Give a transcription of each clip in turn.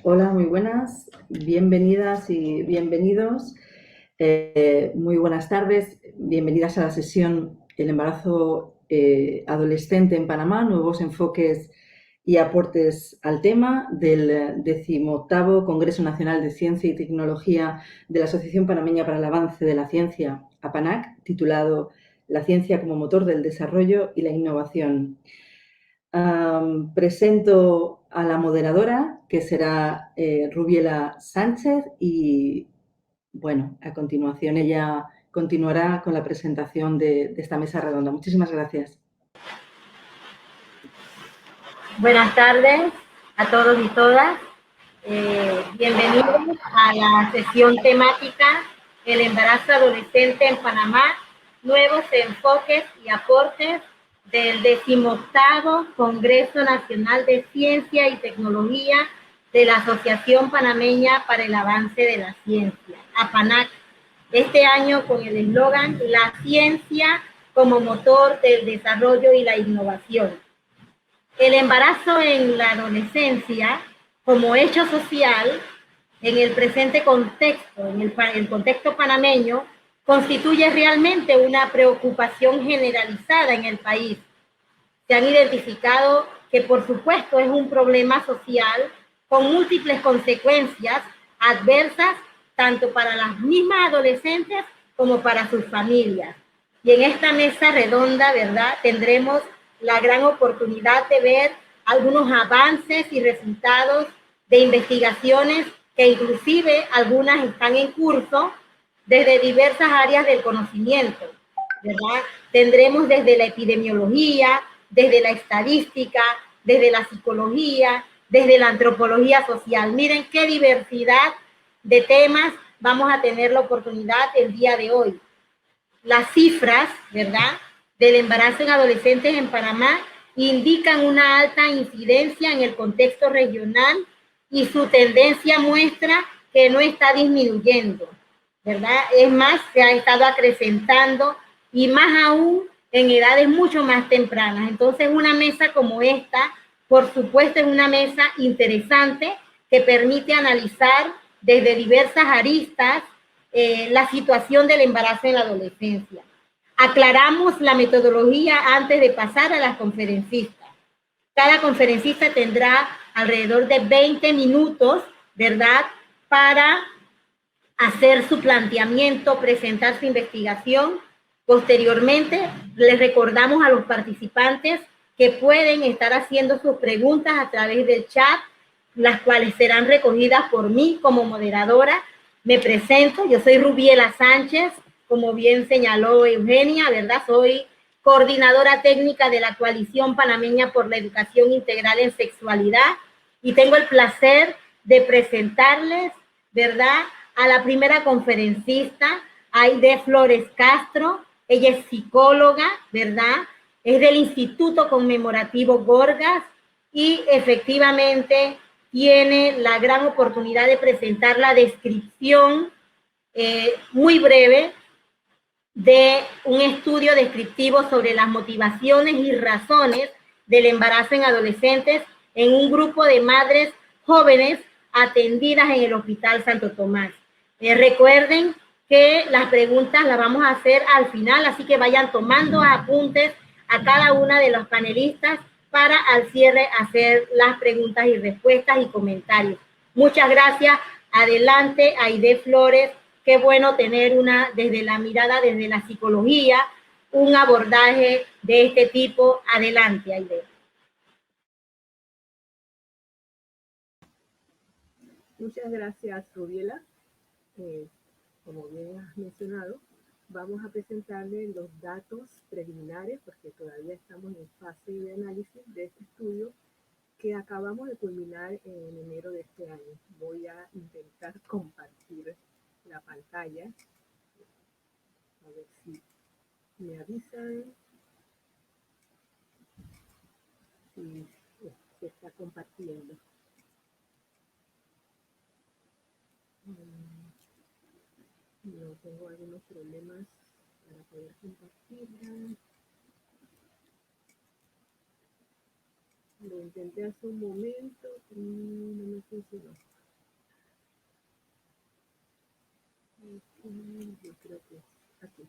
Hola, muy buenas, bienvenidas y bienvenidos. Muy buenas tardes, bienvenidas a la sesión El embarazo adolescente en Panamá, nuevos enfoques y aportes al tema del 18º Congreso Nacional de Ciencia y Tecnología de la Asociación Panameña para el Avance de la Ciencia, APANAC, titulado La ciencia como motor del desarrollo y la innovación. Presento a la moderadora, que será Rubiela Sánchez, y bueno, a continuación ella continuará con la presentación de esta mesa redonda. Muchísimas gracias. Buenas tardes a todos y todas. Bienvenidos a la sesión temática El embarazo adolescente en Panamá, nuevos enfoques y aportes del 18º Congreso Nacional de Ciencia y Tecnología de la Asociación Panameña para el Avance de la Ciencia, APANAC. Este año con el eslogan La ciencia como motor del desarrollo y la innovación. El embarazo en la adolescencia como hecho social en el presente contexto, en el contexto panameño, constituye realmente una preocupación generalizada en el país. Se han identificado que, por supuesto, es un problema social con múltiples consecuencias adversas tanto para las mismas adolescentes como para sus familias. Y en esta mesa redonda, ¿verdad?, tendremos la gran oportunidad de ver algunos avances y resultados de investigaciones que inclusive algunas están en curso desde diversas áreas del conocimiento, ¿verdad? Tendremos desde la epidemiología, desde la estadística, desde la psicología, desde la antropología social. Miren qué diversidad de temas vamos a tener la oportunidad el día de hoy. Las cifras, ¿verdad?, del embarazo en adolescentes en Panamá indican una alta incidencia en el contexto regional y su tendencia muestra que no está disminuyendo, ¿verdad? Es más, se ha estado acrecentando y más aún en edades mucho más tempranas. Entonces, una mesa como esta, por supuesto, es una mesa interesante que permite analizar desde diversas aristas la situación del embarazo en la adolescencia. Aclaramos la metodología antes de pasar a las conferencistas. Cada conferencista tendrá alrededor de 20 minutos, ¿verdad?, para hacer su planteamiento, presentar su investigación. Posteriormente, les recordamos a los participantes que pueden estar haciendo sus preguntas a través del chat, las cuales serán recogidas por mí como moderadora. Me presento, yo soy Rubiela Sánchez, como bien señaló Eugenia, ¿verdad? Soy coordinadora técnica de la Coalición Panameña por la Educación Integral en Sexualidad y tengo el placer de presentarles, ¿verdad?, a la primera conferencista, Aide Flores Castro. Ella es psicóloga, ¿verdad? Es del Instituto Conmemorativo Gorgas y efectivamente tiene la gran oportunidad de presentar la descripción muy breve de un estudio descriptivo sobre las motivaciones y razones del embarazo en adolescentes en un grupo de madres jóvenes atendidas en el Hospital Santo Tomás. Recuerden que las preguntas las vamos a hacer al final, así que vayan tomando apuntes a cada una de los panelistas para al cierre hacer las preguntas y respuestas y comentarios. Muchas gracias. Adelante, Aide Flores. Qué bueno tener desde la mirada, desde la psicología, un abordaje de este tipo. Adelante, Aide. Muchas gracias, Rubiela. Como bien has mencionado, vamos a presentarle los datos preliminares, porque todavía estamos en fase de análisis de este estudio que acabamos de culminar en enero de este año. Voy a intentar compartir la pantalla. A ver si me avisan si se está compartiendo. No, tengo algunos problemas para poder compartirla. Lo intenté hace un momento y no me funcionó. creo que aquí.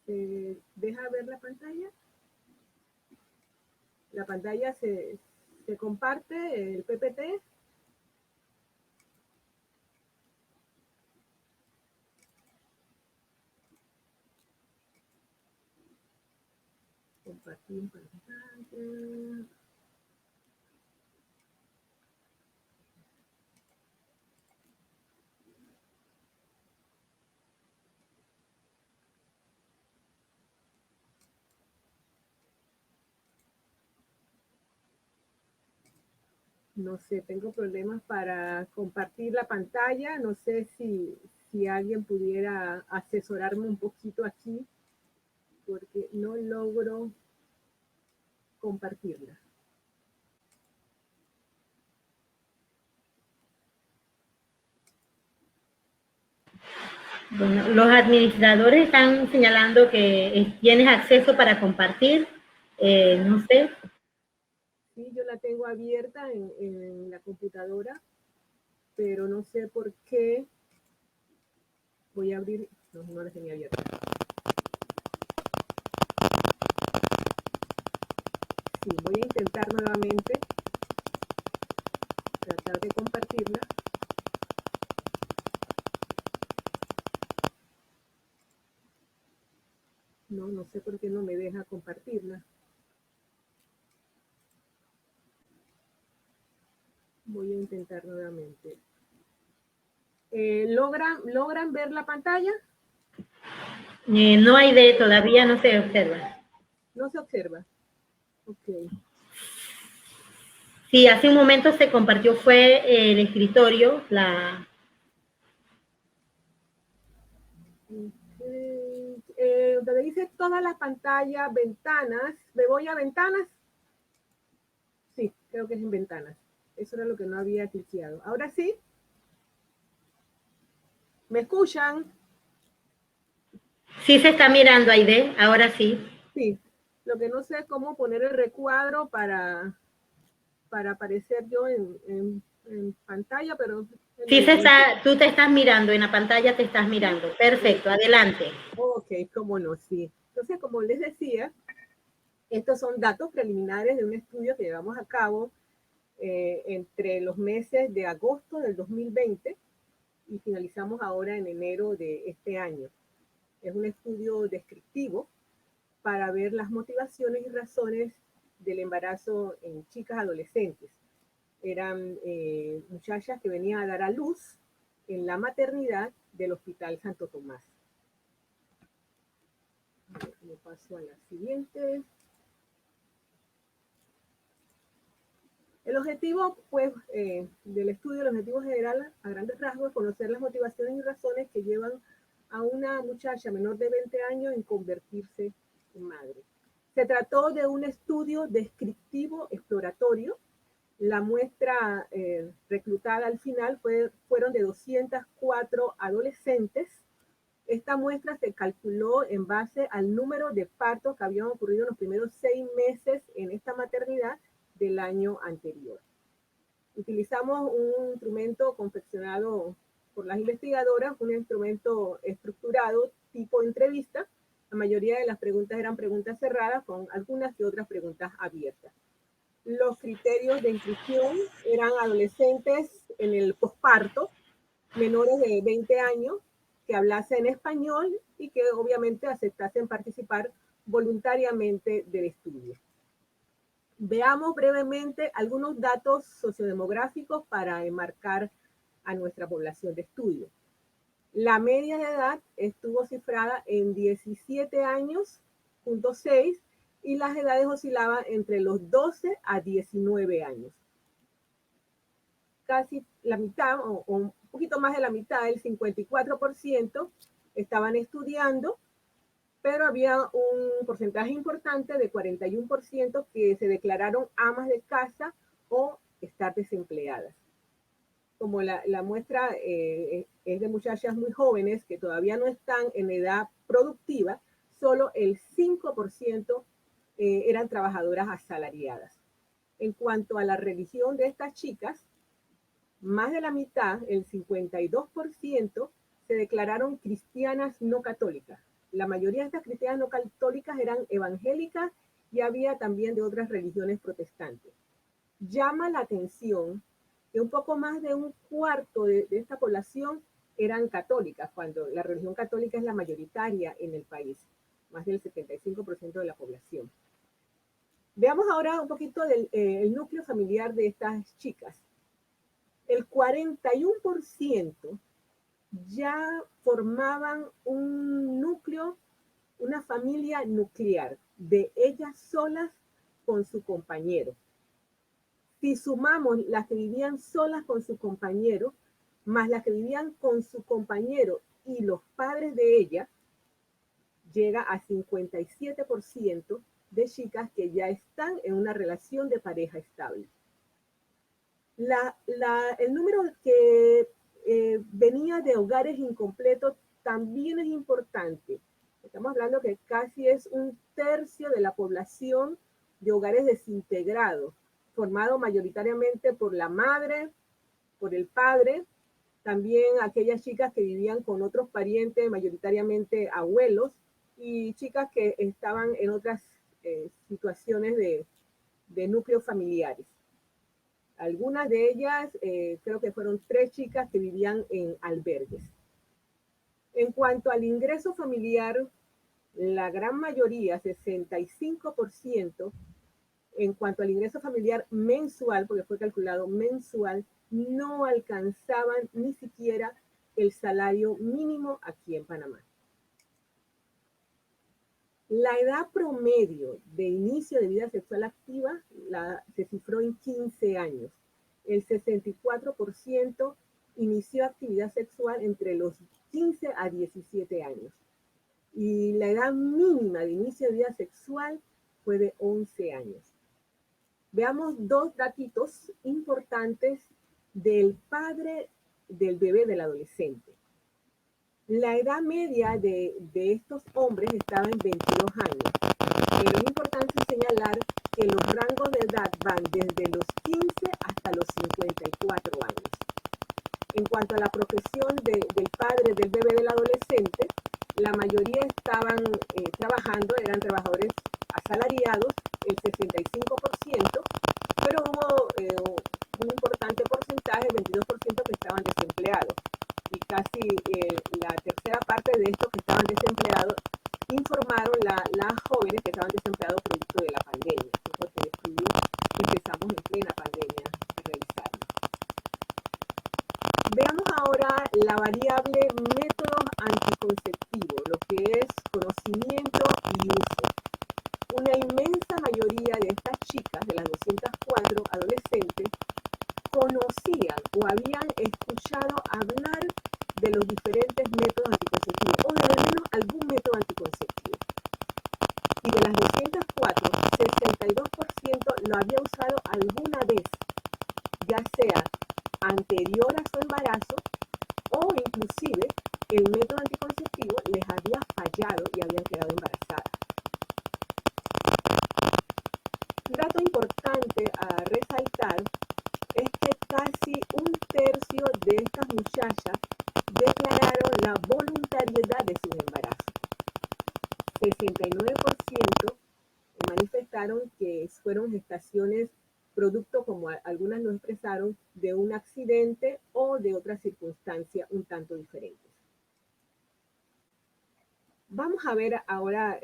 ¿Se deja ver la pantalla? La pantalla se comparte, el PPT. Compartir pantalla. No sé, tengo problemas para compartir la pantalla. No sé si alguien pudiera asesorarme un poquito aquí, porque no logro compartirla. Bueno, los administradores están señalando que tienes acceso para compartir. No sé. Sí, yo la tengo abierta en la computadora, pero no sé por qué. Voy a abrir, no la tenía abierta. Sí, voy a intentar nuevamente tratar de compartirla. No sé por qué no me deja compartirla. Voy a intentar nuevamente. ¿Logran ver la pantalla? No hay de, todavía no se observa. No se observa. Ok. Sí, hace un momento se compartió, fue el escritorio, Donde dice todas las pantallas, ventanas, ¿me voy a ventanas? Sí, creo que es en ventanas. Eso era lo que no había cliqueado. Ahora sí. ¿Me escuchan? Sí se está mirando, Aide, ahora sí. Sí. Lo que no sé es cómo poner el recuadro para aparecer yo en pantalla, pero Sí anyway, tú te estás mirando, en la pantalla te estás mirando. Perfecto, adelante. ok, cómo no, sí. Entonces, como les decía, estos son datos preliminares de un estudio que llevamos a cabo entre los meses de agosto del 2020 y finalizamos ahora en enero de este año. Es un estudio descriptivo para ver las motivaciones y razones del embarazo en chicas adolescentes. Eran muchachas que venían a dar a luz en la maternidad del Hospital Santo Tomás. A ver, me paso a la siguiente. El objetivo, pues, del estudio, el objetivo general, a grandes rasgos, es conocer las motivaciones y razones que llevan a una muchacha menor de 20 años en convertirse en madre. Se trató de un estudio descriptivo exploratorio. La muestra reclutada al final fueron de 204 adolescentes. Esta muestra se calculó en base al número de partos que habían ocurrido en los primeros 6 meses en esta maternidad del año anterior. Utilizamos un instrumento confeccionado por las investigadoras, un instrumento estructurado tipo entrevista. La mayoría de las preguntas eran preguntas cerradas con algunas y otras preguntas abiertas. Los criterios de inclusión eran adolescentes en el posparto, menores de 20 años, que hablasen español y que obviamente aceptasen participar voluntariamente del estudio. Veamos brevemente algunos datos sociodemográficos para enmarcar a nuestra población de estudio. La media de edad estuvo cifrada en 17 años, .6, y las edades oscilaban entre los 12 a 19 años. Casi la mitad, o un poquito más de la mitad, el 54%, estaban estudiando, pero había un porcentaje importante de 41% que se declararon amas de casa o estar desempleadas. Como la muestra es de muchachas muy jóvenes que todavía no están en edad productiva, solo el 5% eran trabajadoras asalariadas. En cuanto a la religión de estas chicas, más de la mitad, el 52%, se declararon cristianas no católicas. La mayoría de estas cristianas no católicas eran evangélicas y había también de otras religiones protestantes. Llama la atención que un poco más de un cuarto de esta población eran católicas, cuando la religión católica es la mayoritaria en el país, más del 75% de la población. Veamos ahora un poquito el núcleo familiar de estas chicas. El 41% ya formaban un núcleo, una familia nuclear, de ellas solas con su compañero. Si sumamos las que vivían solas con su compañero, más las que vivían con su compañero y los padres de ella, llega a 57% de chicas que ya están en una relación de pareja estable. El número que venía de hogares incompletos también es importante. Estamos hablando que casi es un tercio de la población de hogares desintegrados, formado mayoritariamente por la madre, por el padre, también aquellas chicas que vivían con otros parientes, mayoritariamente abuelos, y chicas que estaban en otras situaciones de núcleos familiares. Algunas de ellas, creo que fueron 3 chicas que vivían en albergues. En cuanto al ingreso familiar, la gran mayoría, 65%, en cuanto al ingreso familiar mensual, porque fue calculado mensual, no alcanzaban ni siquiera el salario mínimo aquí en Panamá. La edad promedio de inicio de vida sexual activa se cifró en 15 años. El 64% inició actividad sexual entre los 15 a 17 años. Y la edad mínima de inicio de vida sexual fue de 11 años. Veamos 2 datitos importantes del padre del bebé, del adolescente. La edad media de estos hombres estaba en 22 años, pero es importante señalar que los rangos de edad van desde los 15 hasta los 54 años. En cuanto a la profesión del padre del bebé, del adolescente, la mayoría estaban trabajando, eran trabajadores asalariados, el 65%, pero hubo un importante porcentaje, el 22%, que estaban desempleados. Y casi la tercera parte de estos que estaban desempleados informaron las jóvenes que estaban desempleados producto de la pandemia, porque el estudio empezamos en plena pandemia a realizarlo. Veamos ahora la variable métodos anticonceptivos, lo que es conocimiento y uso. Una inmensa mayoría de estas chicas, de las 204 adolescentes, conocían o habían escuchado hablar de los diferentes métodos anticonceptivos, o de al menos algún método anticonceptivo. Y de las 204, 62% lo había usado alguna vez, ya sea anterior a su embarazo o inclusive el método anticonceptivo les había fallado y habían quedado embarazadas. Un dato importante a resaltar es que casi un tercio de estas muchachas declararon la voluntariedad de sus embarazos. 69% manifestaron que fueron gestaciones producto, como algunas lo expresaron, de un accidente o de otra circunstancia un tanto diferentes. Vamos a ver ahora,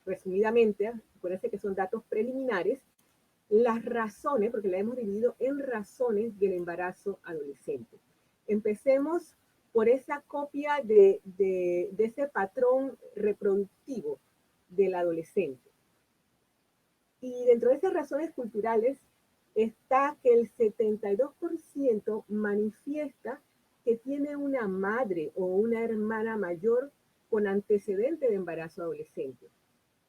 resumidamente, acuérdense que son datos preliminares, las razones, porque la hemos dividido en razones del embarazo adolescente. Empecemos por esa copia de ese patrón reproductivo del adolescente. Y dentro de esas razones culturales está que el 72% manifiesta que tiene una madre o una hermana mayor con antecedente de embarazo adolescente.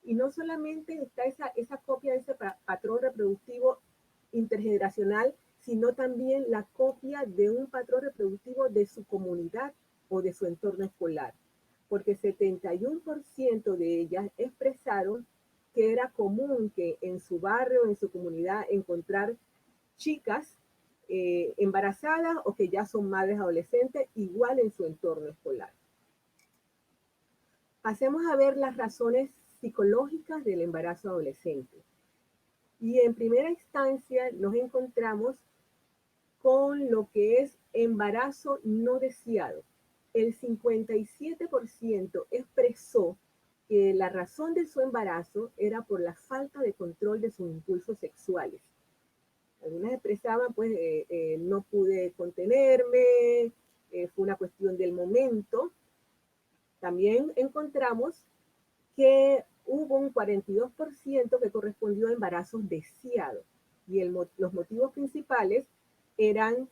Y no solamente está esa copia de ese patrón reproductivo intergeneracional, sino también la copia de un patrón reproductivo de su comunidad o de su entorno escolar. Porque 71% de ellas expresaron que era común que en su barrio, en su comunidad, encontrar chicas embarazadas o que ya son madres adolescentes, igual en su entorno escolar. Pasemos a ver las razones psicológicas del embarazo adolescente. Y en primera instancia nos encontramos con lo que es embarazo no deseado. El 57% expresó que la razón de su embarazo era por la falta de control de sus impulsos sexuales. Algunas expresaban, pues, no pude contenerme, fue una cuestión del momento. También encontramos que hubo un 42% que correspondió a embarazos deseados. Y los motivos principales eran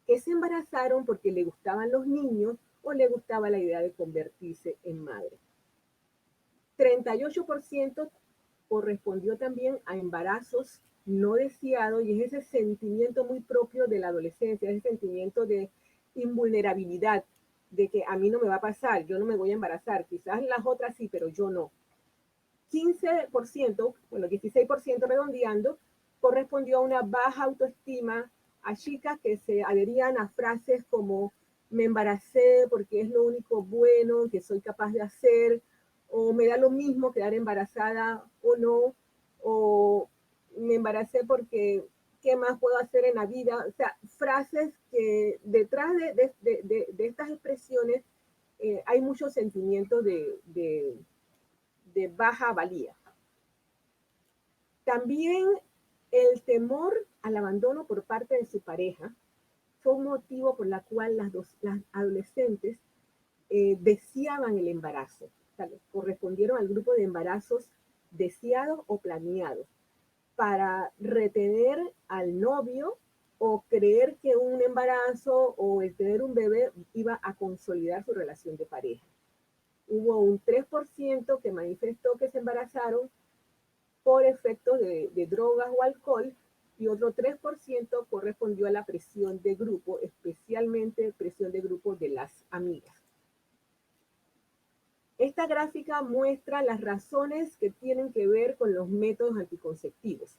que se embarazaron porque le gustaban los niños o le gustaba la idea de convertirse en madre. 38% correspondió también a embarazos no deseados y es ese sentimiento muy propio de la adolescencia, ese sentimiento de invulnerabilidad, de que a mí no me va a pasar, yo no me voy a embarazar, quizás las otras sí, pero yo no. 15%, bueno, 16% redondeando, correspondió a una baja autoestima, a chicas que se adherían a frases como me embaracé porque es lo único bueno que soy capaz de hacer, o me da lo mismo quedar embarazada o no, o me embaracé porque ¿qué más puedo hacer en la vida? O sea, frases que detrás de estas expresiones hay mucho sentimiento de baja valía. También el temor al abandono por parte de su pareja fue un motivo por la cual las adolescentes deseaban el embarazo. O sea, correspondieron al grupo de embarazos deseados o planeados para retener al novio o creer que un embarazo o el tener un bebé iba a consolidar su relación de pareja. Hubo un 3% que manifestó que se embarazaron por efectos de drogas o alcohol y otro 3% correspondió a la presión de grupo, especialmente presión de grupo de las amigas. Esta gráfica muestra las razones que tienen que ver con los métodos anticonceptivos,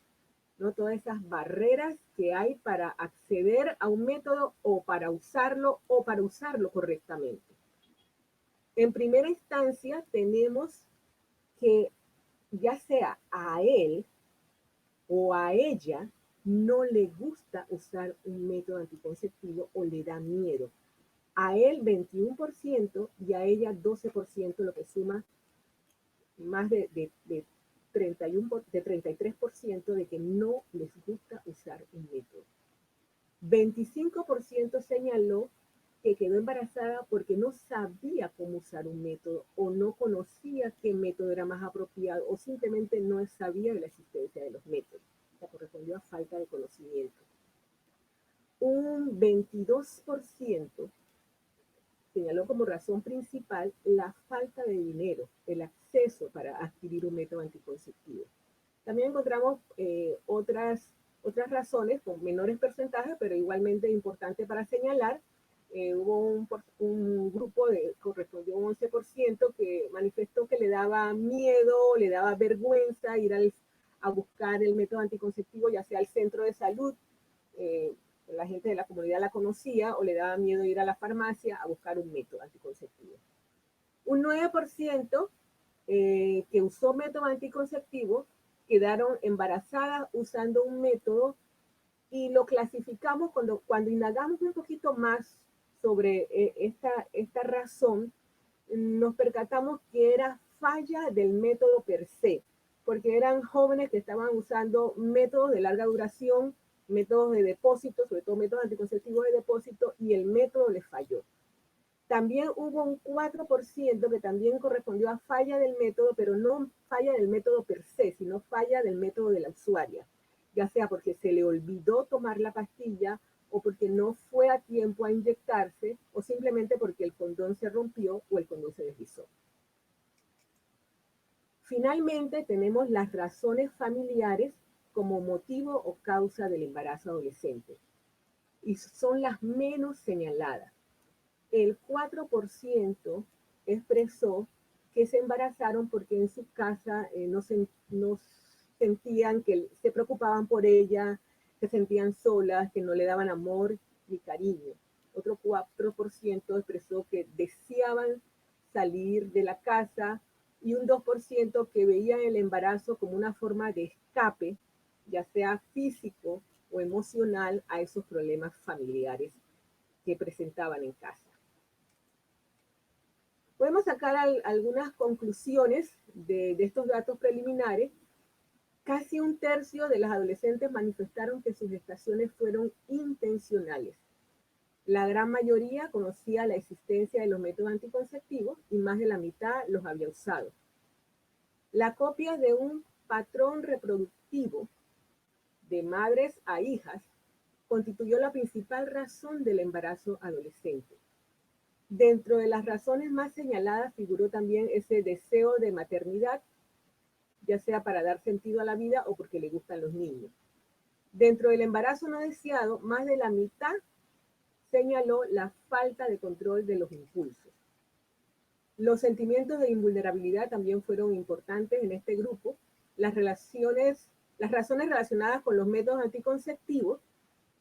¿no? Todas esas barreras que hay para acceder a un método o para usarlo correctamente. En primera instancia tenemos que ya sea a él o a ella no le gusta usar un método anticonceptivo o le da miedo. A él 21% y a ella 12%, lo que suma más de 33% de que no les gusta usar un método. 25% señaló que quedó embarazada porque no sabía cómo usar un método o no conocía qué método era más apropiado o simplemente no sabía de la existencia de los métodos. O sea, correspondió a falta de conocimiento. Un 22% señaló como razón principal la falta de dinero, el acceso para adquirir un método anticonceptivo. También encontramos otras razones con menores porcentajes, pero igualmente importante para señalar. Hubo un grupo correspondió a un 11% que manifestó que le daba miedo, le daba vergüenza ir a buscar el método anticonceptivo, ya sea al centro de salud, la gente de la comunidad la conocía, o le daba miedo ir a la farmacia a buscar un método anticonceptivo. Un 9% que usó método anticonceptivo quedaron embarazadas usando un método y lo clasificamos cuando indagamos un poquito más sobre esta razón, nos percatamos que era falla del método per se, porque eran jóvenes que estaban usando métodos de larga duración, métodos de depósito, sobre todo métodos anticonceptivos de depósito, y el método les falló. También hubo un 4% que también correspondió a falla del método, pero no falla del método per se, sino falla del método de la usuaria, ya sea porque se le olvidó tomar la pastilla o porque no fue a tiempo a inyectarse o simplemente porque el condón se rompió o el condón se deslizó. Finalmente, tenemos las razones familiares como motivo o causa del embarazo adolescente y son las menos señaladas. El 4% expresó que se embarazaron porque en su casa no sentían que se preocupaban por ella, se sentían solas, que no le daban amor ni cariño. Otro 4% expresó que deseaban salir de la casa y un 2% que veían el embarazo como una forma de escape, ya sea físico o emocional, a esos problemas familiares que presentaban en casa. Podemos sacar algunas conclusiones de estos datos preliminares. Casi un tercio de las adolescentes manifestaron que sus gestaciones fueron intencionales. La gran mayoría conocía la existencia de los métodos anticonceptivos y más de la mitad los había usado. La copia de un patrón reproductivo de madres a hijas constituyó la principal razón del embarazo adolescente. Dentro de las razones más señaladas figuró también ese deseo de maternidad, ya sea para dar sentido a la vida o porque le gustan los niños. Dentro del embarazo no deseado, más de la mitad señaló la falta de control de los impulsos. Los sentimientos de invulnerabilidad también fueron importantes en este grupo. Las razones relacionadas con los métodos anticonceptivos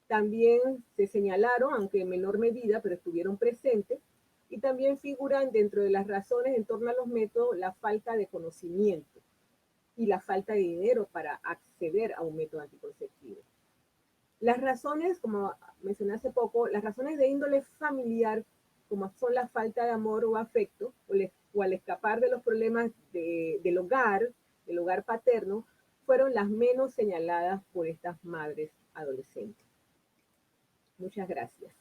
también se señalaron, aunque en menor medida, pero estuvieron presentes, y también figuran dentro de las razones en torno a los métodos la falta de conocimiento y la falta de dinero para acceder a un método anticonceptivo. Las razones, como mencioné hace poco, las razones de índole familiar, como son la falta de amor o afecto, o al escapar de los problemas del hogar paterno, fueron las menos señaladas por estas madres adolescentes. Muchas gracias.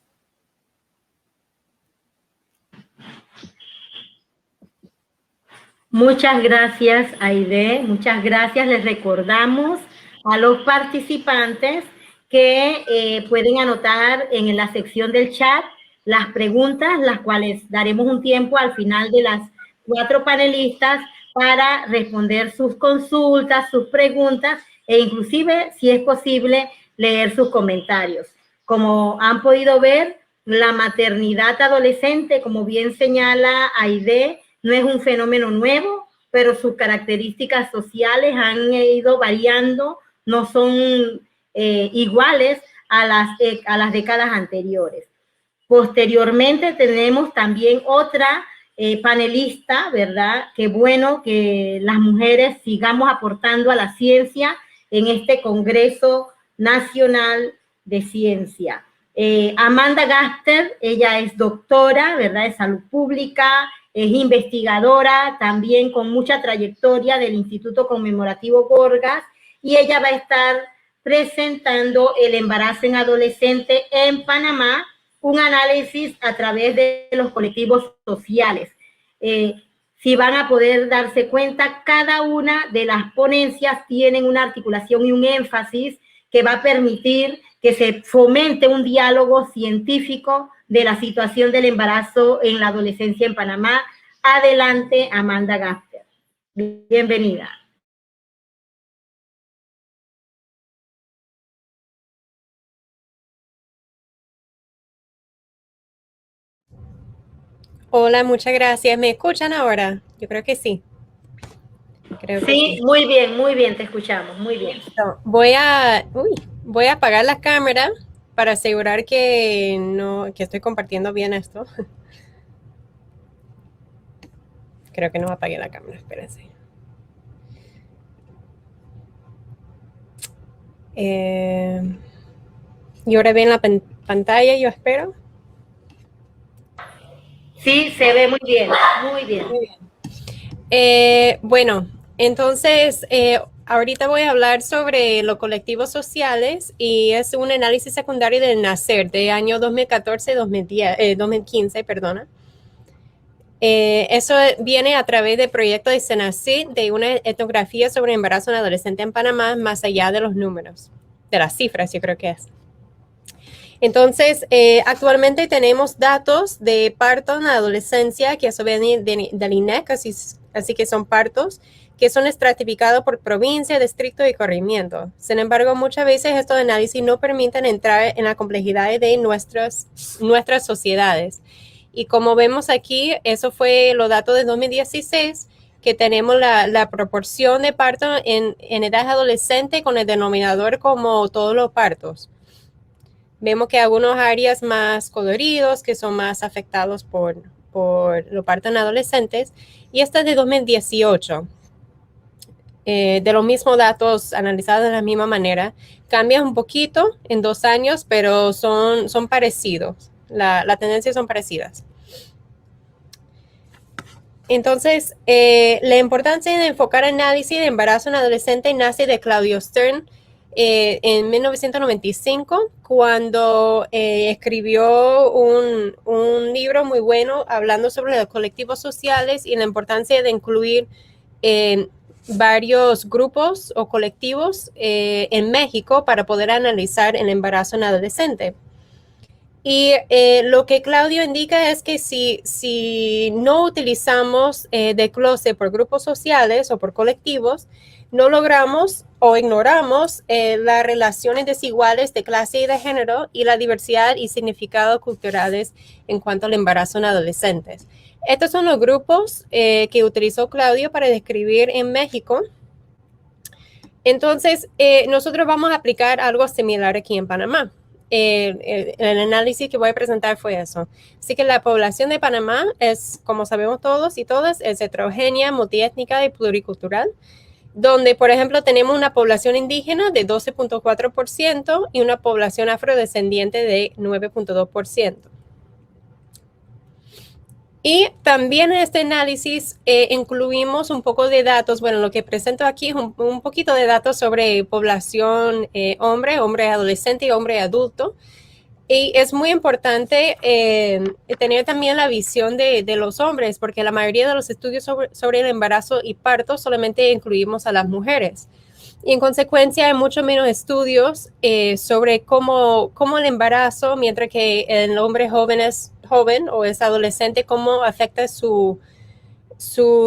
Muchas gracias, Aide. Muchas gracias. Les recordamos a los participantes que pueden anotar en la sección del chat las preguntas, las cuales daremos un tiempo al final de las 4 panelistas para responder sus consultas, sus preguntas e inclusive, si es posible, leer sus comentarios. Como han podido ver, la maternidad adolescente, como bien señala Aide, no es un fenómeno nuevo, pero sus características sociales han ido variando, no son iguales a las décadas anteriores. Posteriormente tenemos también otra panelista, ¿verdad? Qué bueno que las mujeres sigamos aportando a la ciencia en este Congreso Nacional de Ciencia. Amanda Gaster, ella es doctora, ¿verdad?, de salud pública, es investigadora también con mucha trayectoria del Instituto Conmemorativo Gorgas, y ella va a estar presentando el embarazo en adolescente en Panamá, un análisis a través de los colectivos sociales. Si van a poder darse cuenta, cada una de las ponencias tienen una articulación y un énfasis que va a permitir que se fomente un diálogo científico de la situación del embarazo en la adolescencia en Panamá. Adelante, Amanda Gaster. Bienvenida. Hola, muchas gracias. ¿Me escuchan ahora? Yo creo que sí. Creo que sí. Muy bien, te escuchamos, muy bien. Voy a apagar la cámara para asegurar que estoy compartiendo bien esto. Creo que no apagué la cámara, espérense. ¿Y ahora ven la pantalla, yo espero? Sí, se ve muy bien, muy bien. Muy bien. Bueno, entonces, ahorita voy a hablar sobre los colectivos sociales y es un análisis secundario del NACER de año 2014-2015, perdona. Eso viene a través del proyecto de Senacid de una etnografía sobre embarazo en adolescente en Panamá, más allá de los números, de las cifras, yo creo que es. Entonces, actualmente tenemos datos de parto en la adolescencia, que eso viene del INEC, así que son partos, que son estratificados por provincia, distrito y corregimiento. Sin embargo, muchas veces estos análisis no permiten entrar en la complejidad de nuestras sociedades. Y como vemos aquí, eso fue los datos de 2016, que tenemos la proporción de parto en edad adolescente con el denominador como todos los partos. Vemos que algunos áreas más coloridos que son más afectados por los partos en adolescentes, y esta es de 2018. De los mismos datos analizados de la misma manera, cambian un poquito en 2 años, pero son parecidos, la tendencia son parecidas. Entonces, la importancia de enfocar análisis de embarazo en adolescente nace de Claudio Stern en 1995, cuando escribió un libro muy bueno hablando sobre los colectivos sociales y la importancia de incluir varios grupos o colectivos en México para poder analizar el embarazo en adolescente. Y lo que Claudio indica es que si no utilizamos desglose por grupos sociales o por colectivos, no logramos o ignoramos las relaciones desiguales de clase y de género y la diversidad y significados culturales en cuanto al embarazo en adolescentes. Estos son los grupos que utilizó Claudio para describir en México. Entonces, nosotros vamos a aplicar algo similar aquí en Panamá. El análisis que voy a presentar fue eso. Así que la población de Panamá es, como sabemos todos y todas, es heterogénea, multiétnica y pluricultural, donde, por ejemplo, tenemos una población indígena de 12.4% y una población afrodescendiente de 9.2%. Y también en este análisis incluimos un poco de datos. Bueno, lo que presento aquí es un poquito de datos sobre población hombre adolescente y hombre adulto. Y es muy importante tener también la visión de los hombres, porque la mayoría de los estudios sobre el embarazo y parto solamente incluimos a las mujeres. Y en consecuencia hay mucho menos estudios sobre cómo el embarazo, mientras que el hombre joven o es adolescente, cómo afecta sus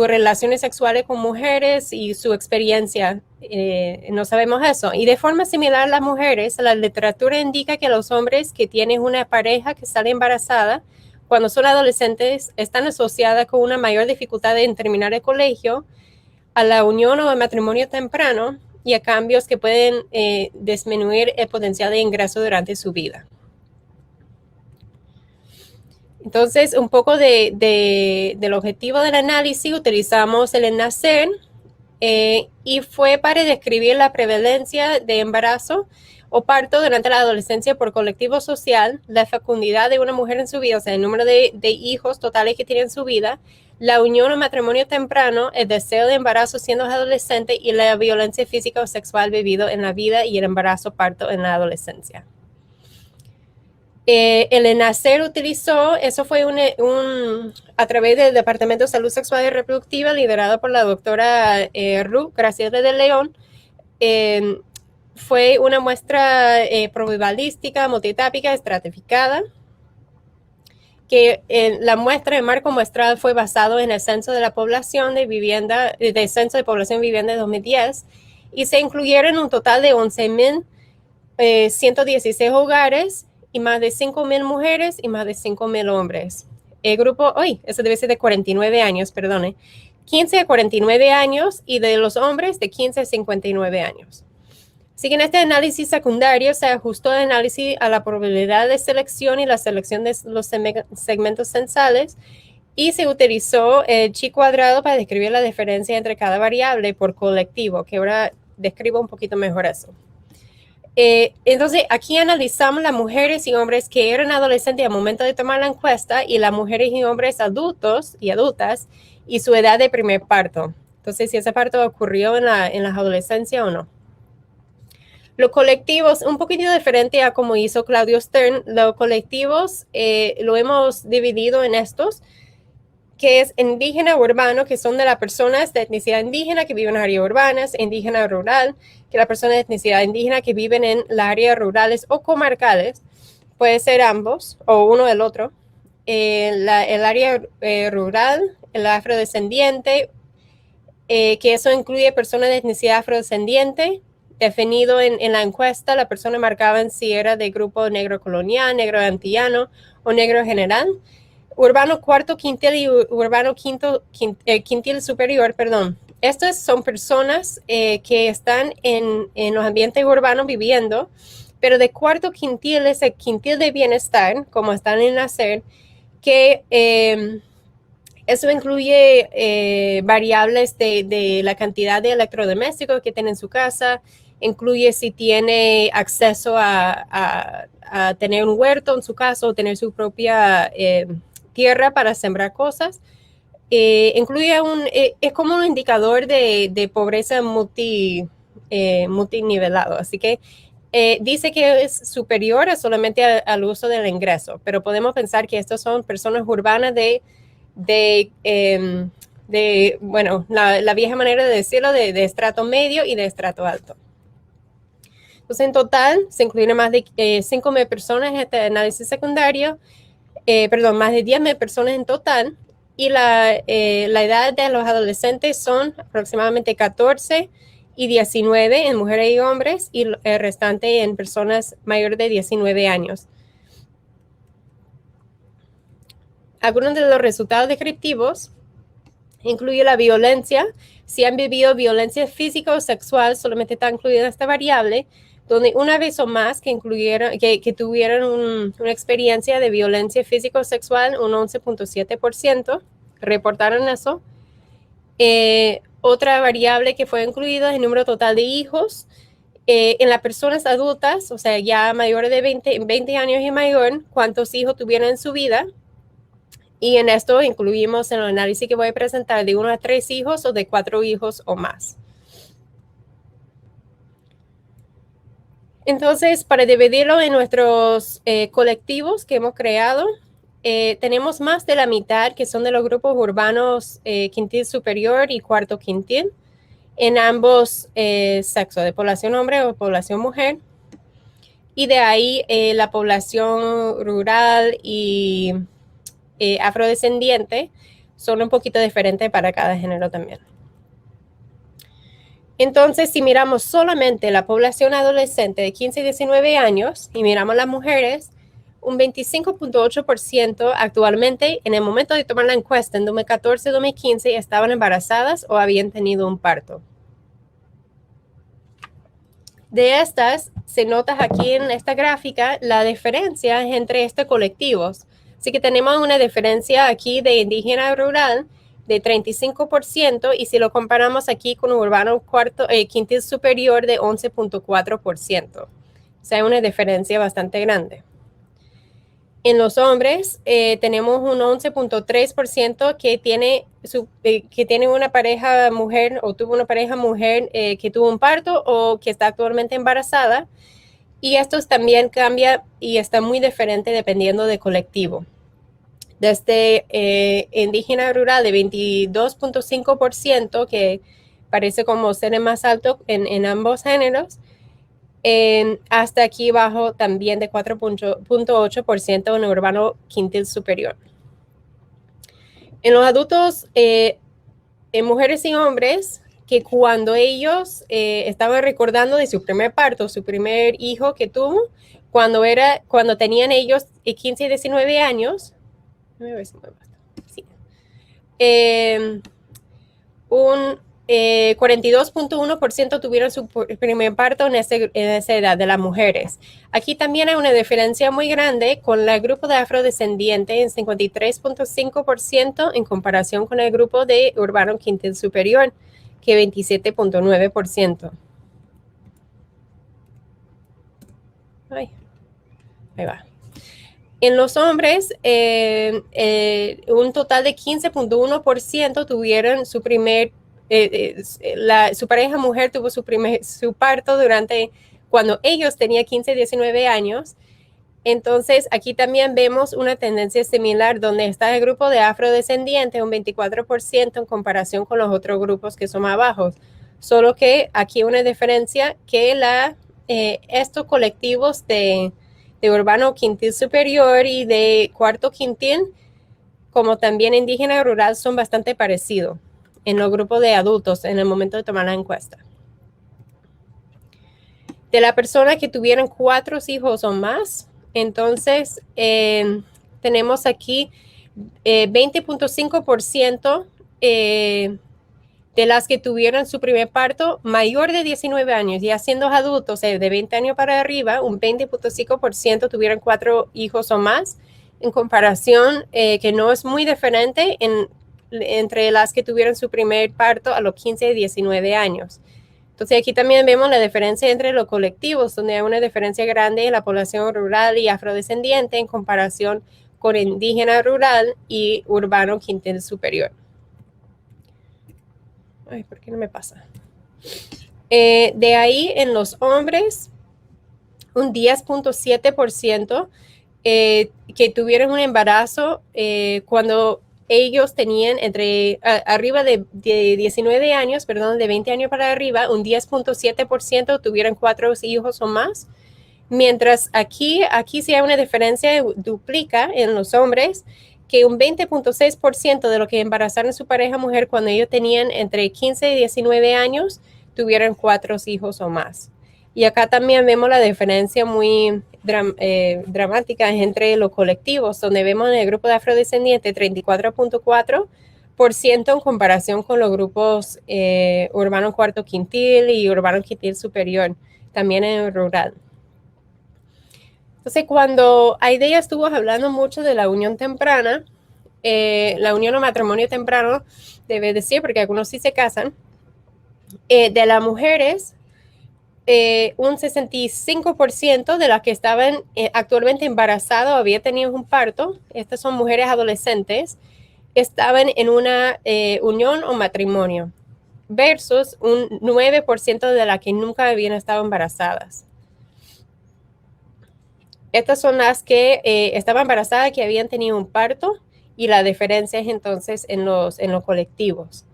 relaciones sexuales con mujeres y su experiencia. No sabemos eso. Y de forma similar a las mujeres, la literatura indica que los hombres que tienen una pareja que sale embarazada cuando son adolescentes están asociadas con una mayor dificultad en terminar el colegio, a la unión o al matrimonio temprano y a cambios que pueden disminuir el potencial de ingreso durante su vida. Entonces, un poco del objetivo del análisis, utilizamos el ENNACER y fue para describir la prevalencia de embarazo o parto durante la adolescencia por colectivo social, la fecundidad de una mujer en su vida, o sea, el número de hijos totales que tiene en su vida, la unión o matrimonio temprano, el deseo de embarazo siendo adolescente y la violencia física o sexual vivido en la vida y el embarazo parto en la adolescencia. El ENNACER utilizó, eso fue a través del Departamento de Salud Sexual y Reproductiva, liderado por la doctora Ruth Graciela de León. Fue una muestra probabilística, multitápica, estratificada, que la muestra, el marco muestral fue basado en el censo de la población de vivienda, del censo de población vivienda de 2010, y se incluyeron un total de 11.116 hogares y más de 5.000 mujeres y más de 5.000 hombres. El grupo, eso debe ser de 49 años, perdone, 15 a 49 años y de los hombres de 15 a 59 años. Así que en este análisis secundario se ajustó el análisis a la probabilidad de selección y la selección de los segmentos censales y se utilizó el chi cuadrado para describir la diferencia entre cada variable por colectivo, que ahora describo un poquito mejor eso. Entonces, aquí analizamos las mujeres y hombres que eran adolescentes al momento de tomar la encuesta y las mujeres y hombres adultos y adultas y su edad de primer parto. Entonces, si ese parto ocurrió en la adolescencia o no. Los colectivos, un poquito diferente a como hizo Claudio Stern, los colectivos lo hemos dividido en estos, que es indígena urbano, que son de las personas de etnicidad indígena que viven en áreas urbanas, indígena rural, que las personas de etnicidad indígena que viven en las áreas rurales o comarcales, puede ser ambos o uno del otro. El área rural, el afrodescendiente, que eso incluye personas de etnicidad afrodescendiente, definido en la encuesta, la persona marcaba en si era de grupo negro colonial, negro antillano o negro general. Urbano cuarto quintil y urbano quintil superior, perdón. Estas son personas que están en los ambientes urbanos viviendo, pero de cuarto quintil es el quintil de bienestar, como están en NACER, que Eso incluye variables de la cantidad de electrodomésticos que tiene en su casa, incluye si tiene acceso a tener un huerto en su casa o tener su propia tierra para sembrar cosas. Incluye es como un indicador de pobreza multinivelado, así que dice que es superior a solamente al uso del ingreso, pero podemos pensar que estos son personas urbanas bueno, la vieja manera de decirlo, de estrato medio y de estrato alto. Entonces, en total, se incluyen más de 5.000 personas en este análisis secundario, más de 10.000 personas en total, y la edad de los adolescentes son aproximadamente 14 y 19 en mujeres y hombres, y el restante en personas mayores de 19 años. Algunos de los resultados descriptivos incluye la violencia. Si han vivido violencia física o sexual, solamente está incluida esta variable, donde una vez o más que tuvieron una experiencia de violencia física o sexual, un 11.7% reportaron eso. Otra variable que fue incluida es el número total de hijos. En las personas adultas, o sea, ya mayores de 20 años y mayor, cuántos hijos tuvieron en su vida. Y en esto incluimos en el análisis que voy a presentar de 1 a 3 hijos o de 4 hijos o más. Entonces, para dividirlo en nuestros colectivos que hemos creado, tenemos más de la mitad que son de los grupos urbanos quintil superior y cuarto quintil, en ambos sexos, de población hombre o población mujer. Y de ahí la población rural y afrodescendiente son un poquito diferentes para cada género también. Entonces, si miramos solamente la población adolescente de 15 y 19 años y miramos las mujeres, un 25.8% actualmente, en el momento de tomar la encuesta en 2014-2015, estaban embarazadas o habían tenido un parto. De estas, se nota aquí en esta gráfica la diferencia entre estos colectivos. Así que tenemos una diferencia aquí de indígena rural de 35% y si lo comparamos aquí con urbano quintil superior de 11.4%. O sea, una diferencia bastante grande. En los hombres tenemos un 11.3% que tiene una pareja mujer o tuvo una pareja mujer que tuvo un parto o que está actualmente embarazada. Y estos también cambia y está muy diferente dependiendo del colectivo. Desde indígena rural de 22.5%, que parece como ser el más alto en ambos géneros, hasta aquí abajo también de 4.8% en urbano quintil superior. En los adultos, en mujeres y hombres, que cuando ellos estaban recordando de su primer parto, su primer hijo que tuvo, cuando tenían ellos 15 y 19 años, sí, un 42.1% tuvieron su primer parto en esa edad de las mujeres. Aquí también hay una diferencia muy grande con el grupo de afrodescendientes en 53.5% en comparación con el grupo de urbano quintil superior, que 27.9%. Ahí va. En los hombres, un total de 15.1% tuvieron su primer su pareja mujer tuvo su parto cuando ellos tenían 15 y 19 años. Entonces, aquí también vemos una tendencia similar donde está el grupo de afrodescendientes, un 24% en comparación con los otros grupos que son más bajos. Solo que aquí una diferencia que estos colectivos de urbano quintil superior y de cuarto quintil, como también indígena rural, son bastante parecidos en los grupos de adultos en el momento de tomar la encuesta. De las personas que tuvieron 4 hijos o más, entonces tenemos aquí 20.5% de las que tuvieron su primer parto mayor de 19 años, ya siendo adultos de 20 años para arriba, un 20.5% tuvieron 4 hijos o más, en comparación que no es muy diferente entre las que tuvieron su primer parto a los 15 y 19 años. Entonces aquí también vemos la diferencia entre los colectivos, donde hay una diferencia grande en la población rural y afrodescendiente en comparación con indígena rural y urbano quintil superior. Ay, ¿por qué no me pasa? De ahí en los hombres, un 10.7% que tuvieron un embarazo cuando ellos tenían arriba de 19 años, perdón, de 20 años para arriba, un 10.7% tuvieron 4 hijos o más, mientras aquí sí hay una diferencia, duplica en los hombres, que un 20.6% de los que embarazaron a su pareja mujer cuando ellos tenían entre 15 y 19 años, tuvieron 4 hijos o más. Y acá también vemos la diferencia muy dramática entre los colectivos, donde vemos en el grupo de afrodescendientes 34.4% en comparación con los grupos urbano cuarto quintil y urbano quintil superior, también en el rural. Entonces, cuando Aidea estuvo hablando mucho de la unión temprana, la unión o matrimonio temprano, debe decir, porque algunos sí se casan, de las mujeres, un 65% de las que estaban actualmente embarazadas o había tenido un parto, estas son mujeres adolescentes, estaban en una unión o matrimonio, versus un 9% de las que nunca habían estado embarazadas. Estas son las que estaban embarazadas, que habían tenido un parto, y la diferencia es entonces en los colectivos.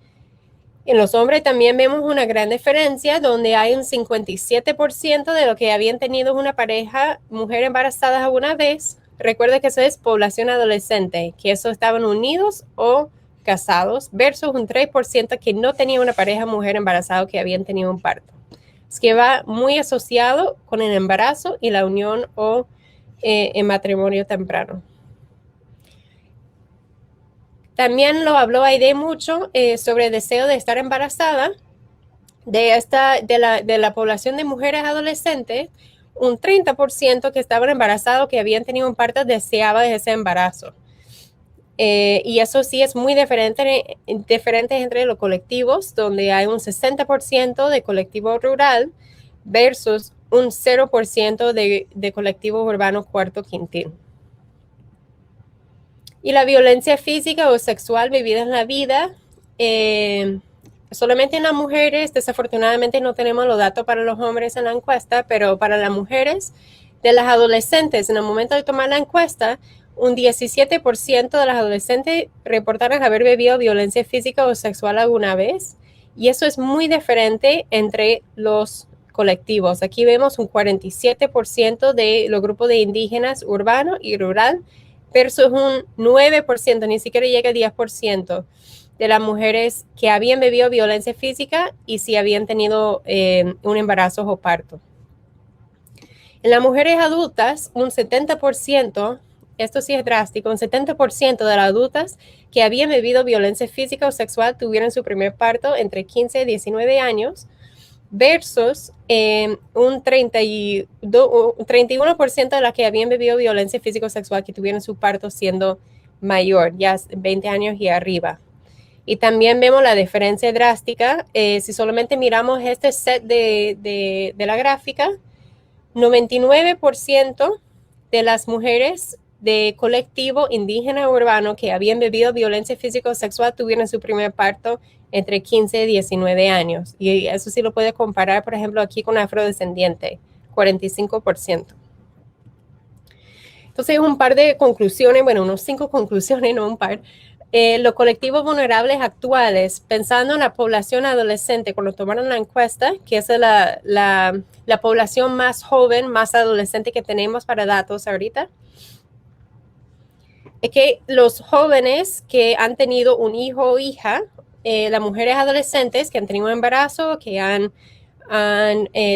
En los hombres también vemos una gran diferencia, donde hay un 57% de los que habían tenido una pareja mujer embarazada alguna vez. Recuerda que eso es población adolescente, que eso estaban unidos o casados, versus un 3% que no tenía una pareja mujer embarazada que habían tenido un parto. Es que va muy asociado con el embarazo y la unión o en matrimonio temprano. También lo habló Aide mucho sobre el deseo de estar embarazada. De la población de mujeres adolescentes, un 30% que estaban embarazados, que habían tenido un parto, deseaba ese embarazo. Y eso sí es muy diferente entre los colectivos, donde hay un 60% de colectivo rural versus un 0% de colectivo urbano cuarto quintil. Y la violencia física o sexual vivida en la vida, solamente en las mujeres, desafortunadamente no tenemos los datos para los hombres en la encuesta, pero para las mujeres, de las adolescentes, en el momento de tomar la encuesta, un 17% de las adolescentes reportaron haber vivido violencia física o sexual alguna vez, y eso es muy diferente entre los colectivos. Aquí vemos un 47% de los grupos de indígenas urbano y rural, versus un 9%, ni siquiera llega al 10% de las mujeres que habían vivido violencia física y si habían tenido un embarazo o parto. En las mujeres adultas, un 70%, esto sí es drástico, un 70% de las adultas que habían vivido violencia física o sexual tuvieron su primer parto entre 15 y 19 años, versus un 31% de las que habían vivido violencia física o sexual que tuvieron su parto siendo mayor, ya 20 años y arriba. Y también vemos la diferencia drástica. Si solamente miramos este set de la gráfica, 99% de las mujeres de colectivo indígena urbano que habían vivido violencia física o sexual tuvieron su primer parto entre 15 y 19 años. Y eso sí lo puede comparar, por ejemplo, aquí con afrodescendiente, 45%. Entonces, un par de conclusiones, bueno, unos 5 conclusiones, no un par. Los colectivos vulnerables actuales, pensando en la población adolescente, cuando tomaron la encuesta, que es la población más joven, más adolescente que tenemos para datos ahorita, es que los jóvenes que han tenido un hijo o hija, las mujeres adolescentes que han tenido un embarazo, que han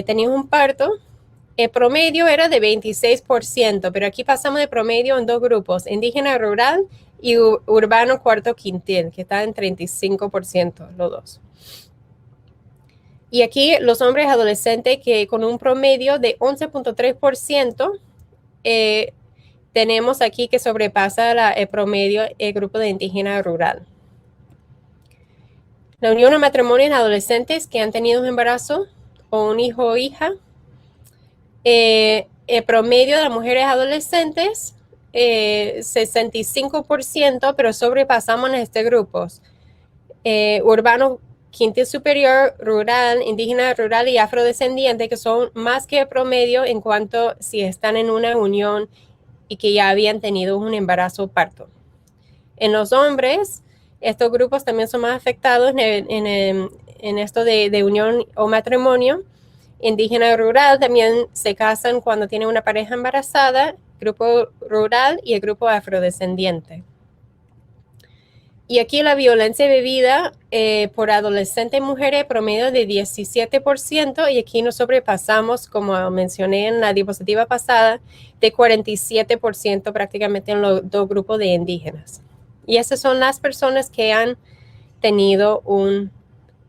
tenido un parto, el promedio era de 26%, pero aquí pasamos de promedio en 2 grupos, indígena rural y urbano cuarto quintil, que está en 35%, los dos. Y aquí los hombres adolescentes que con un promedio de 11.3%, tenemos aquí que sobrepasa el promedio el grupo de indígena rural. La unión o matrimonio en adolescentes que han tenido un embarazo o un hijo o hija. El promedio de las mujeres adolescentes, 65%, pero sobrepasamos en este grupos. Urbano, quintil superior, rural, indígena, rural y afrodescendiente, que son más que el promedio en cuanto si están en una unión y que ya habían tenido un embarazo o parto. En los hombres, estos grupos también son más afectados en esto de unión o matrimonio. Indígena rural también se casan cuando tienen una pareja embarazada, grupo rural y el grupo afrodescendiente. Y aquí la violencia vivida por adolescentes mujeres promedio de 17%, y aquí nos sobrepasamos, como mencioné en la diapositiva pasada, de 47% prácticamente en los dos grupos de indígenas. Y esas son las personas que han tenido un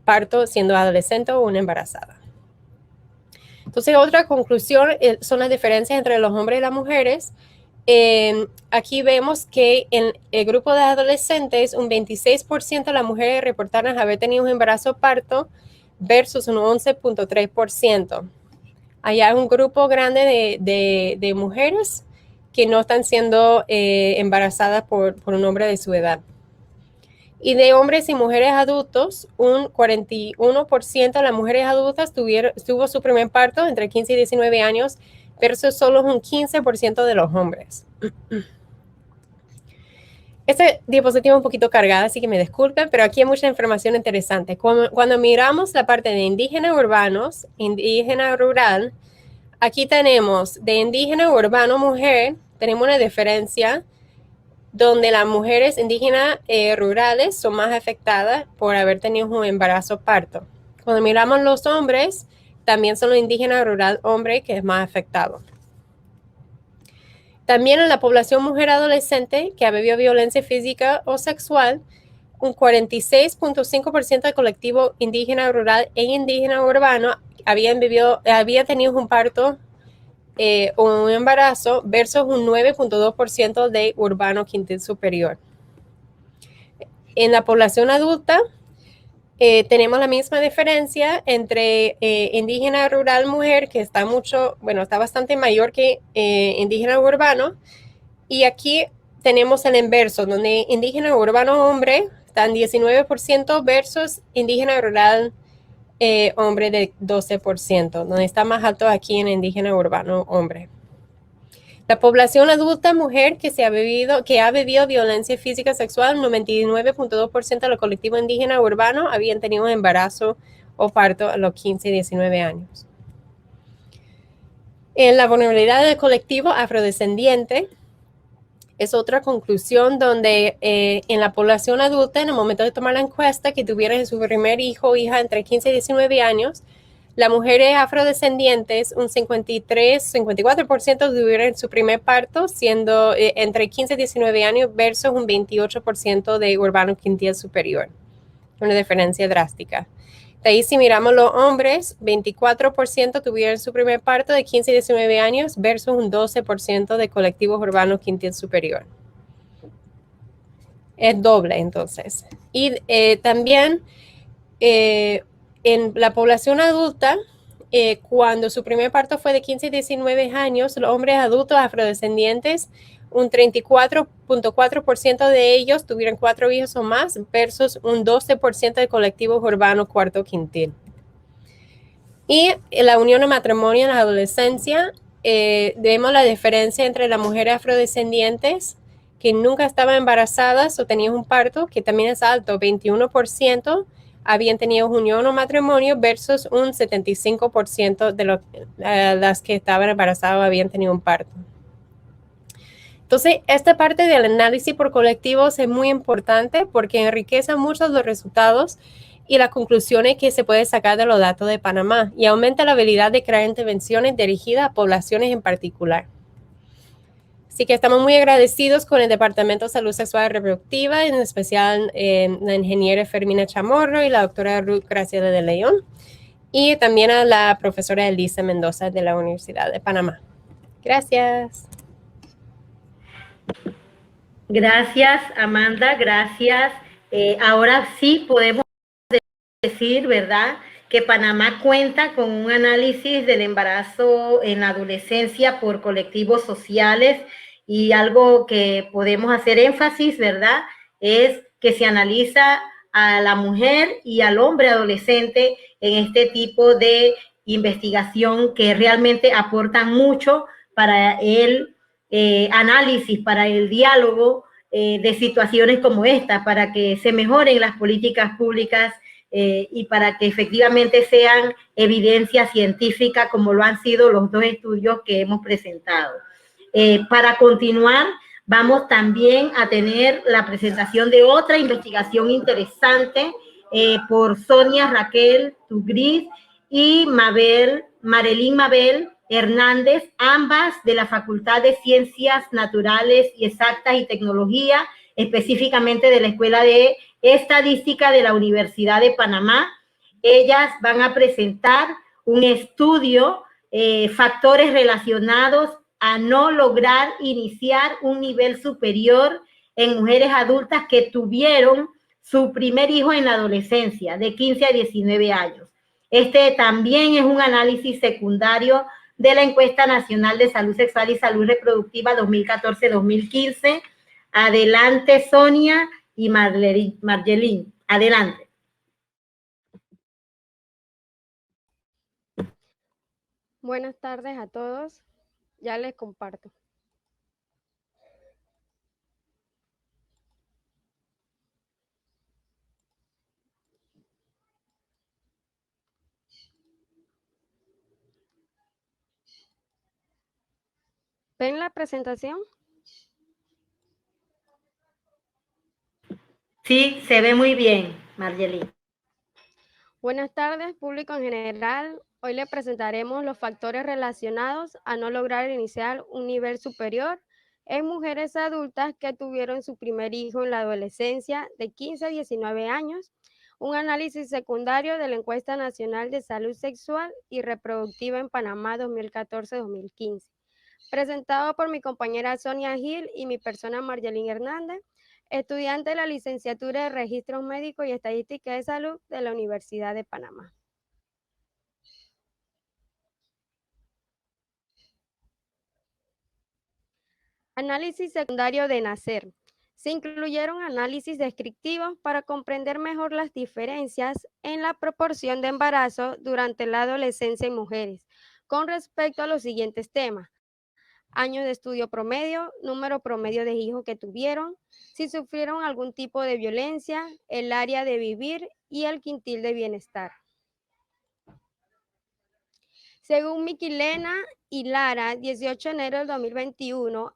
parto siendo adolescente o una embarazada. Entonces, otra conclusión son las diferencias entre los hombres y las mujeres. Aquí vemos que en el grupo de adolescentes, un 26% de las mujeres reportaron haber tenido un embarazo o parto versus un 11.3%. Hay un grupo grande de mujeres que no están siendo embarazadas por un hombre de su edad. Y de hombres y mujeres adultos, un 41% de las mujeres adultas tuvo su primer parto entre 15 y 19 años, versus solo un 15% de los hombres. Esta diapositiva es un poquito cargada, así que me disculpen, pero aquí hay mucha información interesante. Cuando miramos la parte de indígenas urbanos, indígena rural, aquí tenemos de indígena urbano mujer, tenemos una diferencia donde las mujeres indígenas rurales son más afectadas por haber tenido un embarazo o parto. Cuando miramos los hombres, también son los indígenas rural hombre que es más afectado. También en la población mujer adolescente que ha vivido violencia física o sexual, un 46.5% del colectivo indígena rural e indígena urbano había tenido un parto o un embarazo versus un 9.2% de urbano quintil superior. En la población adulta tenemos la misma diferencia entre indígena rural mujer, que está bastante mayor que indígena urbano, y aquí tenemos el inverso, donde indígena urbano hombre están 19% versus indígena rural hombre de 12%, donde está más alto aquí en indígena urbano hombre. La población adulta mujer que ha vivido violencia física sexual, 99.2% de los colectivos indígena urbano habían tenido un embarazo o parto a los 15 y 19 años. En la vulnerabilidad del colectivo afrodescendiente es otra conclusión donde en la población adulta, en el momento de tomar la encuesta, que tuvieron su primer hijo o hija entre 15 y 19 años, las mujeres afrodescendientes, un 54% tuvieron su primer parto, siendo entre 15 y 19 años versus un 28% de urbano quintil superior. Una diferencia drástica. De ahí, si miramos los hombres, 24% tuvieron su primer parto de 15 y 19 años versus un 12% de colectivos urbanos quintil superior. Es doble, entonces. Y también en la población adulta, cuando su primer parto fue de 15 y 19 años, los hombres adultos afrodescendientes, un 34.4% de ellos tuvieron 4 hijos o más versus un 12% de colectivos urbanos cuarto quintil. Y en la unión o matrimonio en la adolescencia, vemos la diferencia entre las mujeres afrodescendientes que nunca estaban embarazadas o tenían un parto, que también es alto, 21%, habían tenido unión o matrimonio versus un 75% de las que estaban embarazadas habían tenido un parto. Entonces, esta parte del análisis por colectivos es muy importante porque enriquece mucho los resultados y las conclusiones que se puede sacar de los datos de Panamá y aumenta la habilidad de crear intervenciones dirigidas a poblaciones en particular. Así que estamos muy agradecidos con el Departamento de Salud Sexual y Reproductiva, en especial la ingeniera Fermina Chamorro y la doctora Ruth Graciela de León, y también a la profesora Elisa Mendoza de la Universidad de Panamá. Gracias. Gracias, Amanda, gracias. Ahora sí podemos decir, ¿verdad?, que Panamá cuenta con un análisis del embarazo en la adolescencia por colectivos sociales, y algo que podemos hacer énfasis, ¿verdad?, es que se analiza a la mujer y al hombre adolescente en este tipo de investigación, que realmente aportan mucho para el análisis, para el diálogo de situaciones como esta, para que se mejoren las políticas públicas y para que efectivamente sean evidencia científica, como lo han sido los dos estudios que hemos presentado. Para continuar, vamos también a tener la presentación de otra investigación interesante por Sonia Raquel Tugris y Marelín Mabel Hernández, ambas de la Facultad de Ciencias Naturales y Exactas y Tecnología, específicamente de la Escuela de Estadística de la Universidad de Panamá. Ellas van a presentar un estudio, factores relacionados a no lograr iniciar un nivel superior en mujeres adultas que tuvieron su primer hijo en la adolescencia, de 15 a 19 años. Este también es un análisis secundario de la Encuesta Nacional de Salud Sexual y Salud Reproductiva 2014-2015. Adelante, Sonia y Marjelín. Adelante. Buenas tardes a todos. Ya les comparto. ¿Ven la presentación? Sí, se ve muy bien, Marjelín. Buenas tardes, público en general. Hoy le presentaremos los factores relacionados a no lograr iniciar un nivel superior en mujeres adultas que tuvieron su primer hijo en la adolescencia de 15 a 19 años, un análisis secundario de la Encuesta Nacional de Salud Sexual y Reproductiva en Panamá 2014-2015, presentado por mi compañera Sonia Gil y mi persona Marjelín Hernández, estudiante de la licenciatura de Registros Médicos y Estadística de Salud de la Universidad de Panamá. Análisis secundario de nacer. Se incluyeron análisis descriptivos para comprender mejor las diferencias en la proporción de embarazo durante la adolescencia en mujeres, con respecto a los siguientes temas: años de estudio promedio, número promedio de hijos que tuvieron, si sufrieron algún tipo de violencia, el área de vivir y el quintil de bienestar. Según Miquilena y Lara, 18 de enero del 2021,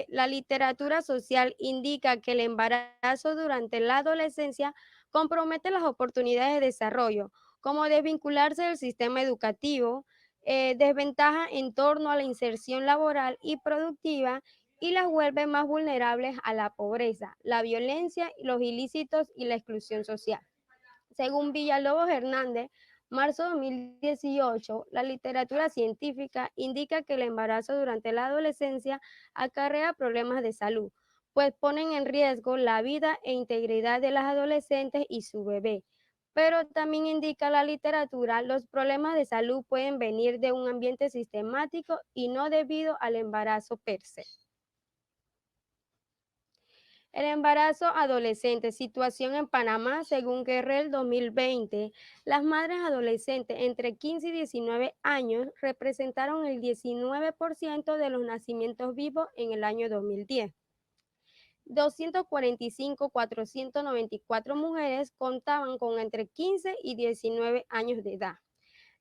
la literatura social indica que el embarazo durante la adolescencia compromete las oportunidades de desarrollo, como desvincularse del sistema educativo, desventaja en torno a la inserción laboral y productiva, y las vuelve más vulnerables a la pobreza, la violencia, los ilícitos y la exclusión social. Según Villalobos Hernández, marzo de 2018, la literatura científica indica que el embarazo durante la adolescencia acarrea problemas de salud, pues ponen en riesgo la vida e integridad de las adolescentes y su bebé. Pero también indica la literatura, los problemas de salud pueden venir de un ambiente sistemático y no debido al embarazo per se. El embarazo adolescente, situación en Panamá, según Guerrero 2020, las madres adolescentes entre 15 y 19 años representaron el 19% de los nacimientos vivos en el año 2010. 245.494 mujeres contaban con entre 15 y 19 años de edad.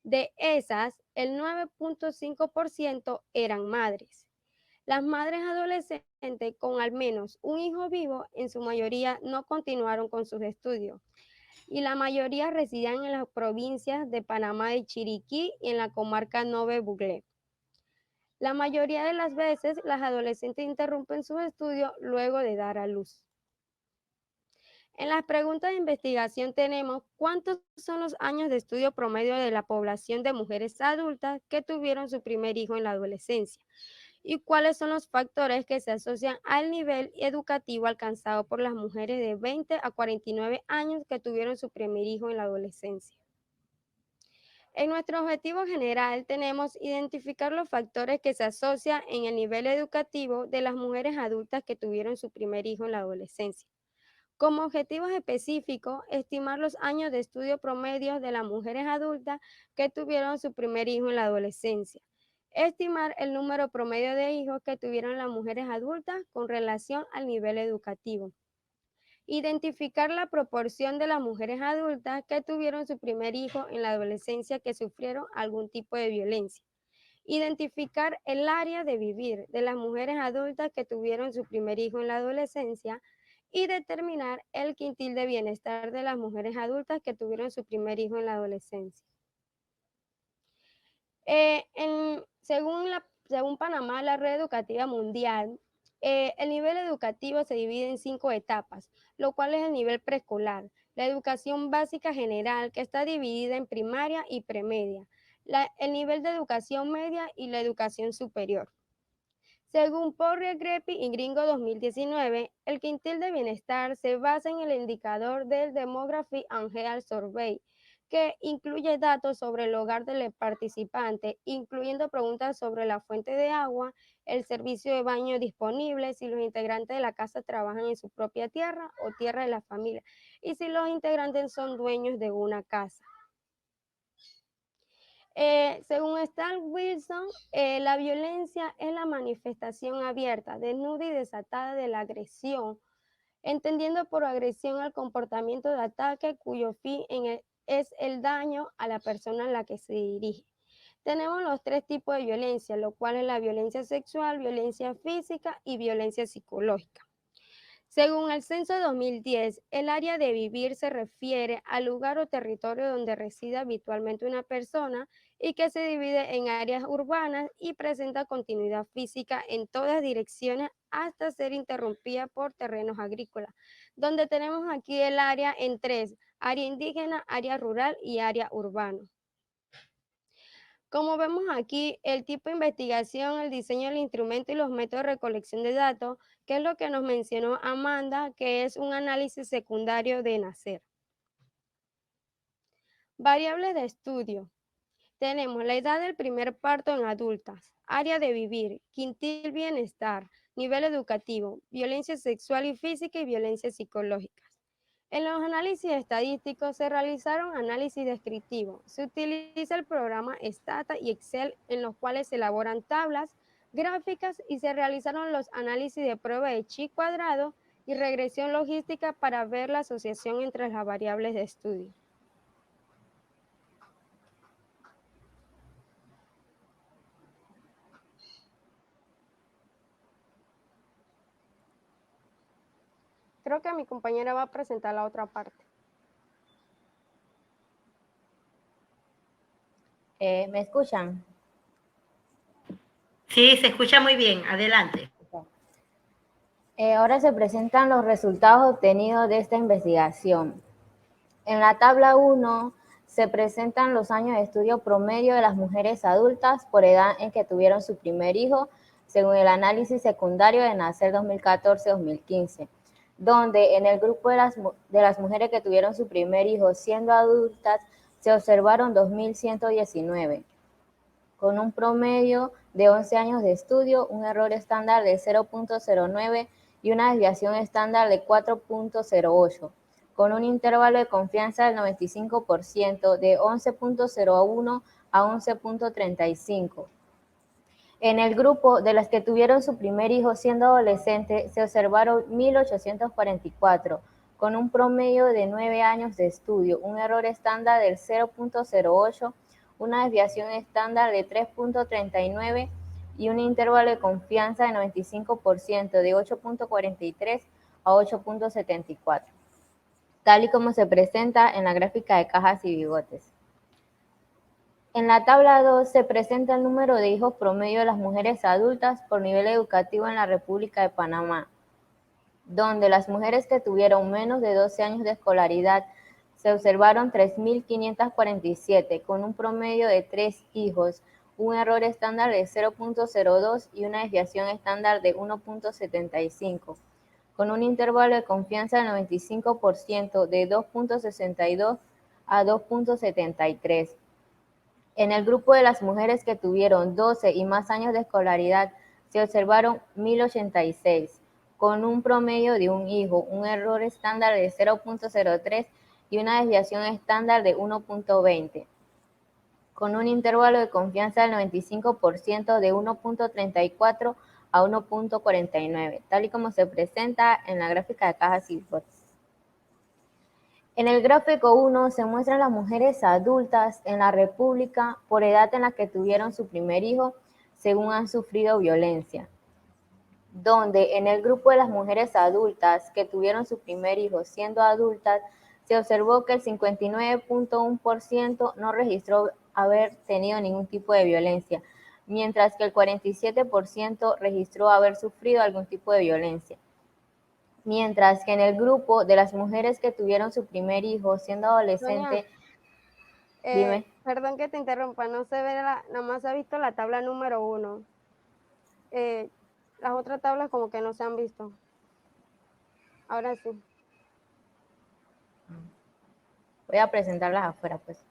De esas, el 9.5% eran madres. Las madres adolescentes con al menos un hijo vivo, en su mayoría no continuaron con sus estudios, y la mayoría residían en las provincias de Panamá y Chiriquí y en la comarca Nove Buglé. La mayoría de las veces, las adolescentes interrumpen sus estudios luego de dar a luz. En las preguntas de investigación tenemos: ¿cuántos son los años de estudio promedio de la población de mujeres adultas que tuvieron su primer hijo en la adolescencia? y cuáles son los factores que se asocian al nivel educativo alcanzado por las mujeres de 20 a 49 años que tuvieron su primer hijo en la adolescencia. En nuestro objetivo general tenemos identificar los factores que se asocian en el nivel educativo de las mujeres adultas que tuvieron su primer hijo en la adolescencia. Como objetivos específicos, estimar los años de estudio promedio de las mujeres adultas que tuvieron su primer hijo en la adolescencia. Estimar el número promedio de hijos que tuvieron las mujeres adultas con relación al nivel educativo. Identificar la proporción de las mujeres adultas que tuvieron su primer hijo en la adolescencia que sufrieron algún tipo de violencia. Identificar el área de vivir de las mujeres adultas que tuvieron su primer hijo en la adolescencia y determinar el quintil de bienestar de las mujeres adultas que tuvieron su primer hijo en la adolescencia. Según Panamá, la Red Educativa Mundial, el nivel educativo se divide en 5 etapas, lo cual es el nivel preescolar, la educación básica general, que está dividida en primaria y premedia, el nivel de educación media y la educación superior. Según Porrier, Greppi y Gringo 2019, el quintil de bienestar se basa en el indicador del Demography and Health Survey, que incluye datos sobre el hogar del participante, incluyendo preguntas sobre la fuente de agua, el servicio de baño disponible, si los integrantes de la casa trabajan en su propia tierra o tierra de la familia, y si los integrantes son dueños de una casa. Según Stan Wilson, la violencia es la manifestación abierta, desnuda y desatada de la agresión, entendiendo por agresión al comportamiento de ataque cuyo fin es el daño a la persona a la que se dirige. Tenemos los 3 tipos de violencia, lo cual es la violencia sexual, violencia física y violencia psicológica. Según el censo 2010, el área de vivir se refiere al lugar o territorio donde reside habitualmente una persona y que se divide en áreas urbanas y presenta continuidad física en todas direcciones hasta ser interrumpida por terrenos agrícolas, donde tenemos aquí el área en 3, área indígena, área rural y área urbana. Como vemos aquí, el tipo de investigación, el diseño del instrumento y los métodos de recolección de datos, que es lo que nos mencionó Amanda, que es un análisis secundario de nacer. Variables de estudio. Tenemos la edad del primer parto en adultas, área de vivir, quintil bienestar, nivel educativo, violencia sexual y física y violencia psicológica. En los análisis estadísticos se realizaron análisis descriptivos. Se utiliza el programa Stata y Excel en los cuales se elaboran tablas, gráficas y se realizaron los análisis de prueba de chi cuadrado y regresión logística para ver la asociación entre las variables de estudio. Creo que mi compañera va a presentar la otra parte. ¿Me escuchan? Sí, se escucha muy bien. Adelante. Ahora se presentan los resultados obtenidos de esta investigación. En la tabla 1 se presentan los años de estudio promedio de las mujeres adultas por edad en que tuvieron su primer hijo, según el análisis secundario de nacer 2014-2015, donde en el grupo de las mujeres que tuvieron su primer hijo siendo adultas se observaron 2.119, con un promedio de 11 años de estudio, un error estándar de 0.09 y una desviación estándar de 4.08, con un intervalo de confianza del 95% de 11.01 a 11.35. En el grupo de las que tuvieron su primer hijo siendo adolescente se observaron 1.844, con un promedio de 9 años de estudio, un error estándar del 0.08, una desviación estándar de 3.39 y un intervalo de confianza de 95% de 8.43 a 8.74, tal y como se presenta en la gráfica de cajas y bigotes. En la tabla 2 se presenta el número de hijos promedio de las mujeres adultas por nivel educativo en la República de Panamá, donde las mujeres que tuvieron menos de 12 años de escolaridad se observaron 3.547, con un promedio de 3 hijos, un error estándar de 0.02 y una desviación estándar de 1.75, con un intervalo de confianza del 95% de 2.62 a 2.73. En el grupo de las mujeres que tuvieron 12 y más años de escolaridad, se observaron 1.086, con un promedio de un hijo, un error estándar de 0.03 y una desviación estándar de 1.20, con un intervalo de confianza del 95% de 1.34 a 1.49, tal y como se presenta en la gráfica de cajas y bots. En el gráfico 1 se muestran las mujeres adultas en la República por edad en la que tuvieron su primer hijo según han sufrido violencia, donde en el grupo de las mujeres adultas que tuvieron su primer hijo siendo adultas, se observó que el 59.1% no registró haber tenido ningún tipo de violencia, mientras que el 47% registró haber sufrido algún tipo de violencia. Mientras que en el grupo de las mujeres que tuvieron su primer hijo siendo adolescente, dime. Perdón que te interrumpa, no se ve nada más se ha visto la tabla número 1. Las otras tablas como que no se han visto. Ahora sí. Voy a presentarlas afuera, pues.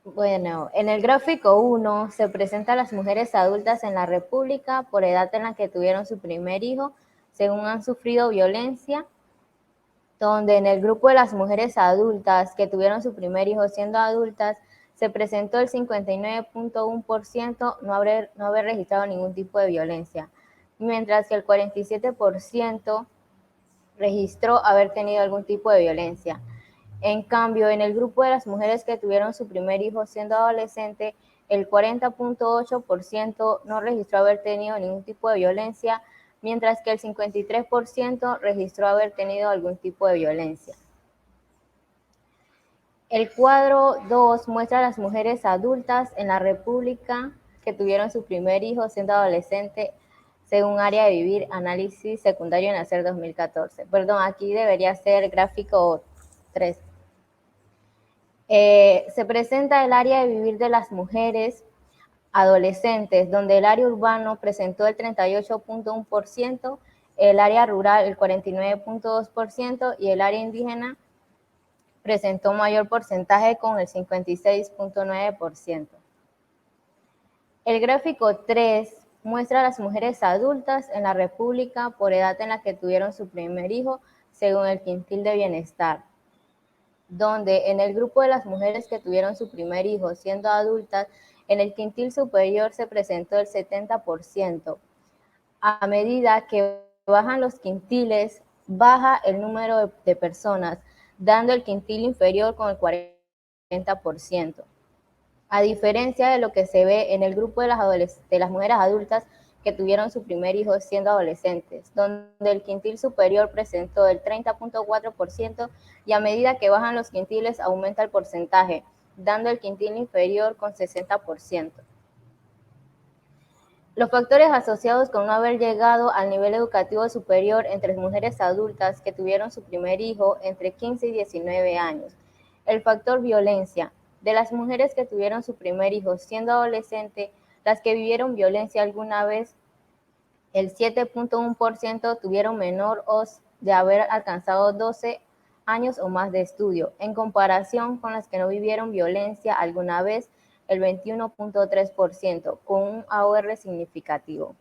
Bueno, en el gráfico 1 se presentan las mujeres adultas en la República por edad en la que tuvieron su primer hijo, según han sufrido violencia, donde en el grupo de las mujeres adultas que tuvieron su primer hijo siendo adultas, se presentó el 59.1% no haber registrado ningún tipo de violencia, mientras que el 47% registró haber tenido algún tipo de violencia. En cambio, en el grupo de las mujeres que tuvieron su primer hijo siendo adolescente, el 40.8% no registró haber tenido ningún tipo de violencia, mientras que el 53% registró haber tenido algún tipo de violencia. El cuadro 2 muestra a las mujeres adultas en la República que tuvieron su primer hijo siendo adolescente según área de vivir, análisis secundario en Nacer 2014. Perdón, aquí debería ser gráfico 3. Se presenta el área de vivir de las mujeres adolescentes, donde el área urbano presentó el 38.1%, el área rural el 49.2% y el área indígena presentó mayor porcentaje con el 56.9%. El gráfico 3 muestra a las mujeres adultas en la República por edad en la que tuvieron su primer hijo según el quintil de bienestar, donde en el grupo de las mujeres que tuvieron su primer hijo siendo adultas, en el quintil superior se presentó el 70%. A medida que bajan los quintiles, baja el número de personas, dando el quintil inferior con el 40%. A diferencia de lo que se ve en el grupo de las mujeres adultas que tuvieron su primer hijo siendo adolescentes, donde el quintil superior presentó el 30.4% y a medida que bajan los quintiles aumenta el porcentaje, dando el quintil inferior con 60%. Los factores asociados con no haber llegado al nivel educativo superior entre mujeres adultas que tuvieron su primer hijo entre 15 y 19 años. El factor violencia. De las mujeres que tuvieron su primer hijo siendo adolescente, las que vivieron violencia alguna vez, el 7.1% tuvieron menor OS de haber alcanzado 12 años o más de estudio, en comparación con las que no vivieron violencia alguna vez, el 21.3%, con un AOR significativo.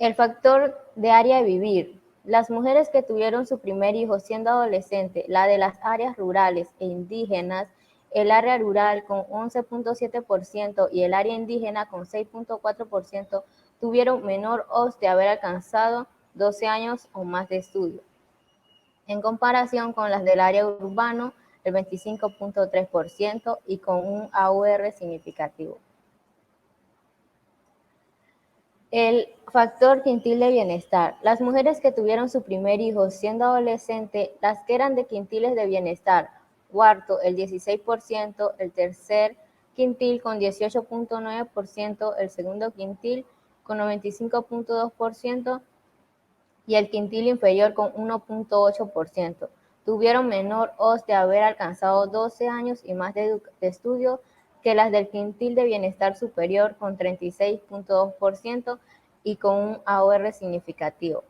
El factor de área de vivir. Las mujeres que tuvieron su primer hijo siendo adolescente, la de las áreas rurales e indígenas, el área rural con 11.7% y el área indígena con 6.4%, tuvieron menor OS de haber alcanzado 12 años o más de estudio, en comparación con las del área urbano, el 25.3% y con un AUR significativo. El factor quintil de bienestar. Las mujeres que tuvieron su primer hijo siendo adolescente, las que eran de quintiles de bienestar, cuarto el 16%, el tercer quintil con 18.9%, el segundo quintil con 95.2% y el quintil inferior con 1.8%. tuvieron menor OS de haber alcanzado 12 años y más de estudio que las del quintil de bienestar superior con 36.2% y con un AOR significativo.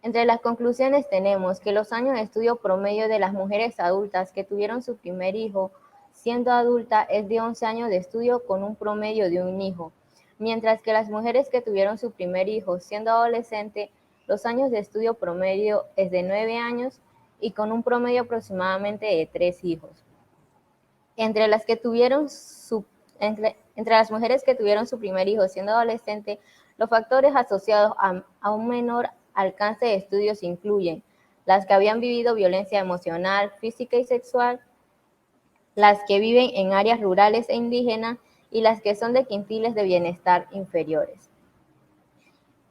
Entre las conclusiones tenemos que los años de estudio promedio de las mujeres adultas que tuvieron su primer hijo siendo adulta es de 11 años de estudio con un promedio de un hijo, mientras que las mujeres que tuvieron su primer hijo siendo adolescente, los años de estudio promedio es de 9 años y con un promedio aproximadamente de 3 hijos. Entre las mujeres que tuvieron su primer hijo siendo adolescente, los factores asociados a un menor alcance de estudios incluyen las que habían vivido violencia emocional, física y sexual, las que viven en áreas rurales e indígenas y las que son de quintiles de bienestar inferiores.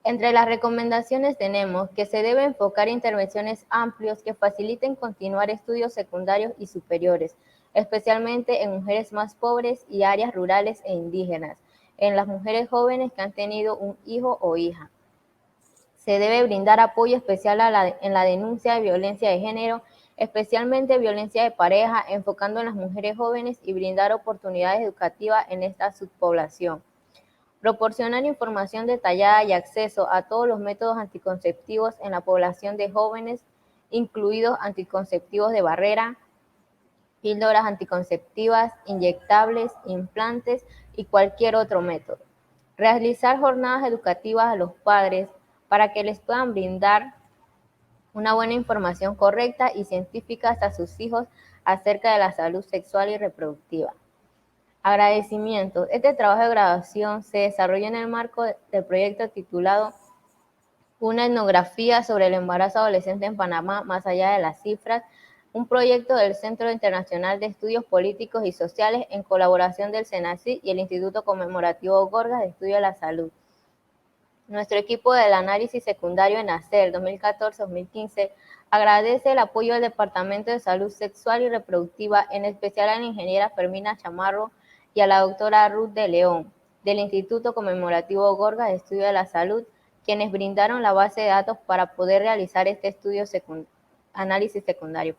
Entre las recomendaciones tenemos que se debe enfocar intervenciones amplios que faciliten continuar estudios secundarios y superiores, especialmente en mujeres más pobres y áreas rurales e indígenas, en las mujeres jóvenes que han tenido un hijo o hija. Se debe brindar apoyo especial en la denuncia de violencia de género, especialmente violencia de pareja, enfocando en las mujeres jóvenes y brindar oportunidades educativas en esta subpoblación. Proporcionar información detallada y acceso a todos los métodos anticonceptivos en la población de jóvenes, incluidos anticonceptivos de barrera, píldoras anticonceptivas, inyectables, implantes y cualquier otro método. Realizar jornadas educativas a los padres para que les puedan brindar una buena información correcta y científica a sus hijos acerca de la salud sexual y reproductiva. Agradecimientos. Este trabajo de graduación se desarrolló en el marco del proyecto titulado Una etnografía sobre el embarazo adolescente en Panamá, más allá de las cifras, un proyecto del Centro Internacional de Estudios Políticos y Sociales en colaboración del CENACYT y el Instituto Conmemorativo Gorgas de Estudio de la Salud. Nuestro equipo del análisis secundario en ACER 2014-2015 agradece el apoyo del Departamento de Salud Sexual y Reproductiva, en especial a la ingeniera Fermina Chamarro y a la doctora Ruth de León, del Instituto Conmemorativo Gorgas de Estudio de la Salud, quienes brindaron la base de datos para poder realizar este análisis secundario.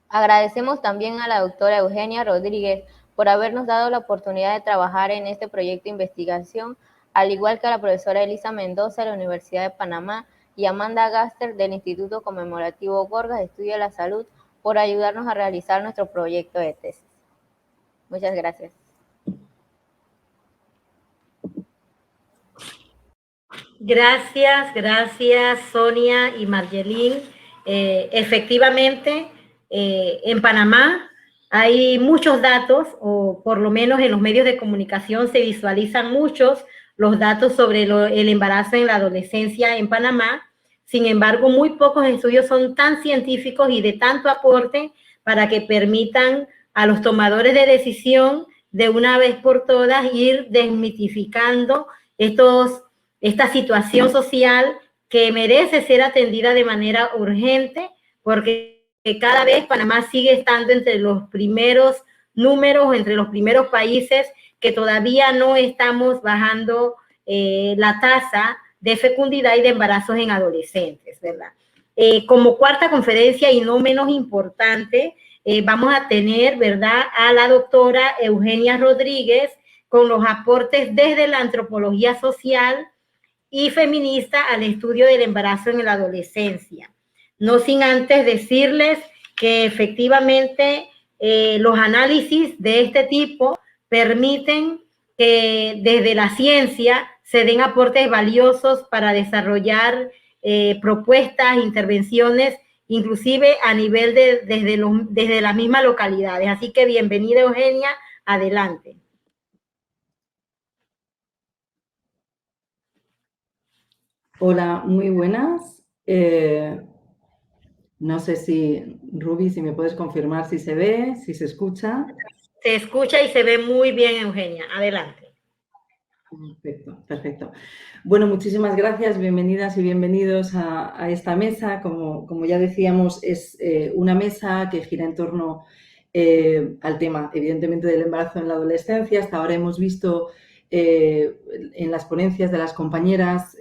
Agradecemos también a la doctora Eugenia Rodríguez por habernos dado la oportunidad de trabajar en este proyecto de investigación, al igual que a la profesora Elisa Mendoza de la Universidad de Panamá y Amanda Gaster del Instituto Conmemorativo Gorgas de Estudio de la Salud por ayudarnos a realizar nuestro proyecto de tesis. Muchas gracias. Gracias Sonia y Margelín. Efectivamente, en Panamá hay muchos datos, o por lo menos en los medios de comunicación se visualizan muchos los datos sobre el embarazo en la adolescencia en Panamá. Sin embargo, muy pocos estudios son tan científicos y de tanto aporte para que permitan a los tomadores de decisión de una vez por todas ir desmitificando esta situación social que merece ser atendida de manera urgente, porque cada vez Panamá sigue estando entre los primeros números, entre los primeros países que todavía no estamos bajando la tasa de fecundidad y de embarazos en adolescentes, ¿verdad? Como cuarta conferencia y no menos importante, vamos a tener, ¿verdad?, a la doctora Eugenia Rodríguez con los aportes desde la antropología social y feminista al estudio del embarazo en la adolescencia. No sin antes decirles que efectivamente los análisis de este tipo permiten que desde la ciencia se den aportes valiosos para desarrollar propuestas, intervenciones, inclusive a nivel desde las mismas localidades. Así que bienvenida, Eugenia, adelante. Hola, muy buenas. No sé si, Ruby, si me puedes confirmar si se ve, si se escucha. Se escucha y se ve muy bien, Eugenia. Adelante. Perfecto, perfecto. Bueno, muchísimas gracias, bienvenidas y bienvenidos a esta mesa. Como ya decíamos, es una mesa que gira en torno al tema, evidentemente, del embarazo en la adolescencia. Hasta ahora hemos visto en las ponencias de las compañeras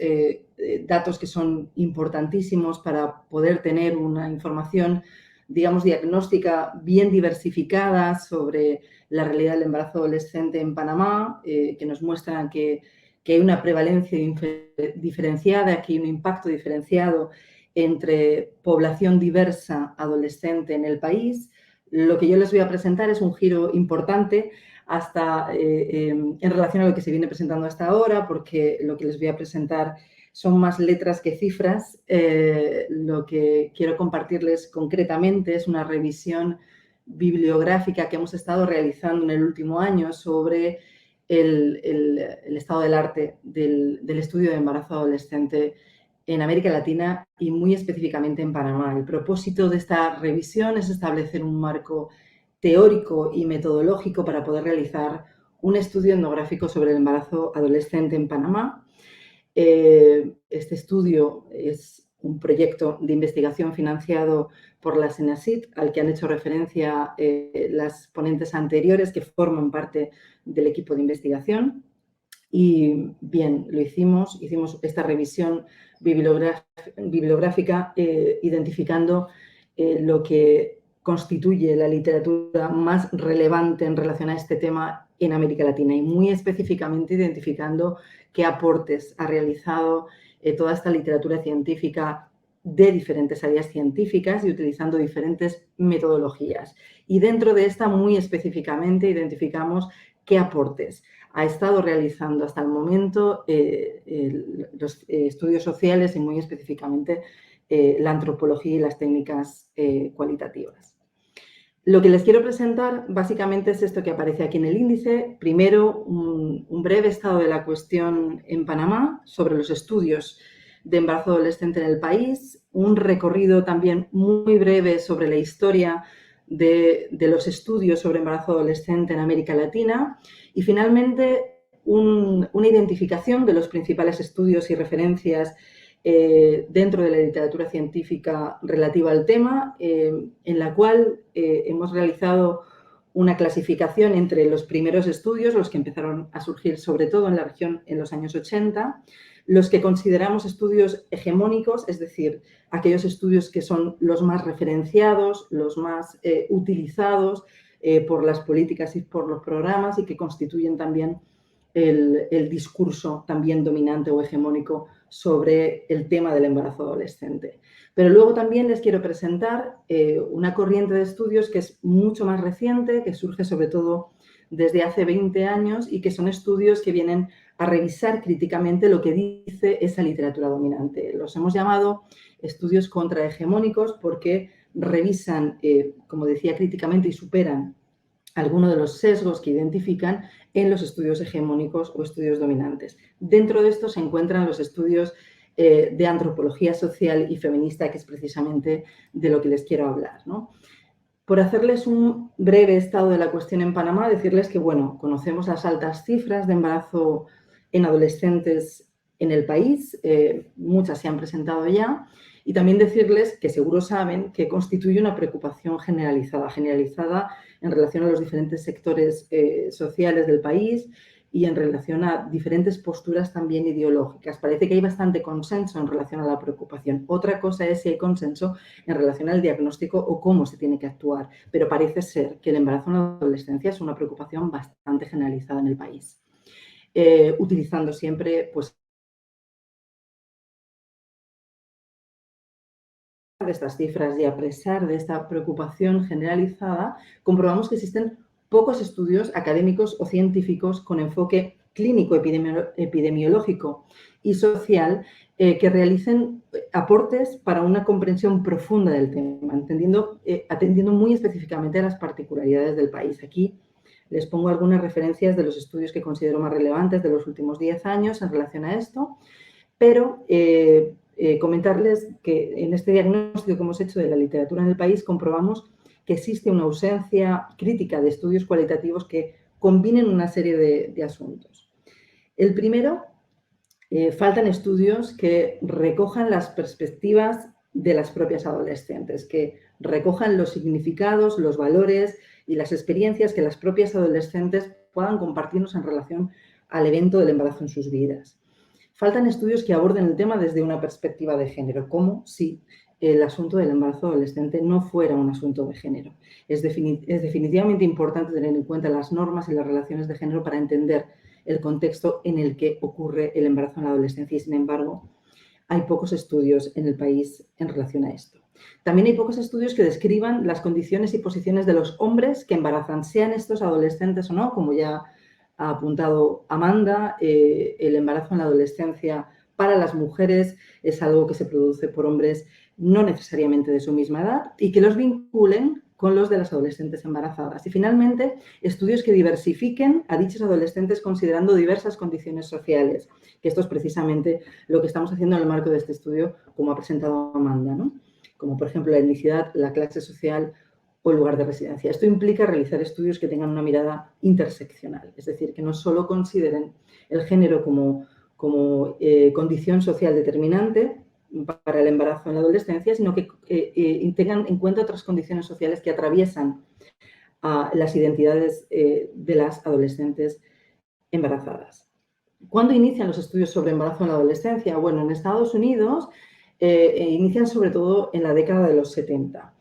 datos que son importantísimos para poder tener una información, digamos, diagnóstica bien diversificada sobre la realidad del embarazo adolescente en Panamá, que nos muestran que hay una prevalencia diferenciada, que hay un impacto diferenciado entre población diversa adolescente en el país. Lo que yo les voy a presentar es un giro importante en relación a lo que se viene presentando hasta ahora, porque lo que les voy a presentar son más letras que cifras. Lo que quiero compartirles concretamente es una revisión bibliográfica que hemos estado realizando en el último año sobre el estado del arte del estudio de embarazo adolescente en América Latina y muy específicamente en Panamá. El propósito de esta revisión es establecer un marco teórico y metodológico para poder realizar un estudio etnográfico sobre el embarazo adolescente en Panamá. Este estudio es un proyecto de investigación financiado por la SENACID, al que han hecho referencia las ponentes anteriores que forman parte del equipo de investigación. Y bien, hicimos esta revisión bibliográfica identificando lo que constituye la literatura más relevante en relación a este tema en América Latina y muy específicamente identificando qué aportes ha realizado toda esta literatura científica de diferentes áreas científicas y utilizando diferentes metodologías. Y dentro de esta, muy específicamente, identificamos qué aportes ha estado realizando hasta el momento los estudios sociales y muy específicamente la antropología y las técnicas cualitativas. Lo que les quiero presentar básicamente es esto que aparece aquí en el índice. Primero, un breve estado de la cuestión en Panamá sobre los estudios de embarazo adolescente en el país, un recorrido también muy breve sobre la historia de los estudios sobre embarazo adolescente en América Latina y finalmente una identificación de los principales estudios y referencias dentro de la literatura científica relativa al tema, en la cual hemos realizado una clasificación entre los primeros estudios, los que empezaron a surgir sobre todo en la región en los años 80, los que consideramos estudios hegemónicos, es decir, aquellos estudios que son los más referenciados, los más utilizados por las políticas y por los programas y que constituyen también el discurso también dominante o hegemónico sobre el tema del embarazo adolescente. Pero luego también les quiero presentar una corriente de estudios que es mucho más reciente, que surge sobre todo desde hace 20 años y que son estudios que vienen a revisar críticamente lo que dice esa literatura dominante. Los hemos llamado estudios contrahegemónicos porque revisan, como decía, críticamente y superan algunos de los sesgos que identifican en los estudios hegemónicos o estudios dominantes. Dentro de esto se encuentran los estudios de antropología social y feminista, que es precisamente de lo que les quiero hablar, ¿no? Por hacerles un breve estado de la cuestión en Panamá, decirles que, bueno, conocemos las altas cifras de embarazo en adolescentes en el país, muchas se han presentado ya, y también decirles que seguro saben que constituye una preocupación generalizada en relación a los diferentes sectores sociales del país y en relación a diferentes posturas también ideológicas. Parece que hay bastante consenso en relación a la preocupación. Otra cosa es si hay consenso en relación al diagnóstico o cómo se tiene que actuar, pero parece ser que el embarazo en la adolescencia es una preocupación bastante generalizada en el país. Utilizando siempre, pues, de estas cifras y a pesar de esta preocupación generalizada, comprobamos que existen pocos estudios académicos o científicos con enfoque clínico, epidemiológico y social que realicen aportes para una comprensión profunda del tema, atendiendo muy específicamente a las particularidades del país. Aquí les pongo algunas referencias de los estudios que considero más relevantes de los últimos 10 años en relación a esto, pero comentarles que en este diagnóstico que hemos hecho de la literatura en el país comprobamos que existe una ausencia crítica de estudios cualitativos que combinen una serie de asuntos. El primero, faltan estudios que recojan las perspectivas de las propias adolescentes, que recojan los significados, los valores y las experiencias que las propias adolescentes puedan compartirnos en relación al evento del embarazo en sus vidas. faltan estudios que aborden el tema desde una perspectiva de género, como si el asunto del embarazo adolescente no fuera un asunto de género. Es definitivamente importante tener en cuenta las normas y las relaciones de género para entender el contexto en el que ocurre el embarazo en la adolescencia y, sin embargo, hay pocos estudios en el país en relación a esto. También hay pocos estudios que describan las condiciones y posiciones de los hombres que embarazan, sean estos adolescentes o no, como ya ha apuntado Amanda, el embarazo en la adolescencia para las mujeres es algo que se produce por hombres no necesariamente de su misma edad y que los vinculen con los de las adolescentes embarazadas. Y finalmente, estudios que diversifiquen a dichos adolescentes considerando diversas condiciones sociales, que esto es precisamente lo que estamos haciendo en el marco de este estudio, como ha presentado Amanda, ¿no? Como por ejemplo la etnicidad, la clase social o el lugar de residencia. Esto implica realizar estudios que tengan una mirada interseccional, es decir, que no solo consideren el género como condición social determinante para el embarazo en la adolescencia, sino que tengan en cuenta otras condiciones sociales que atraviesan las identidades de las adolescentes embarazadas. ¿Cuándo inician los estudios sobre embarazo en la adolescencia? Bueno, en Estados Unidos inician sobre todo en la década de los 70.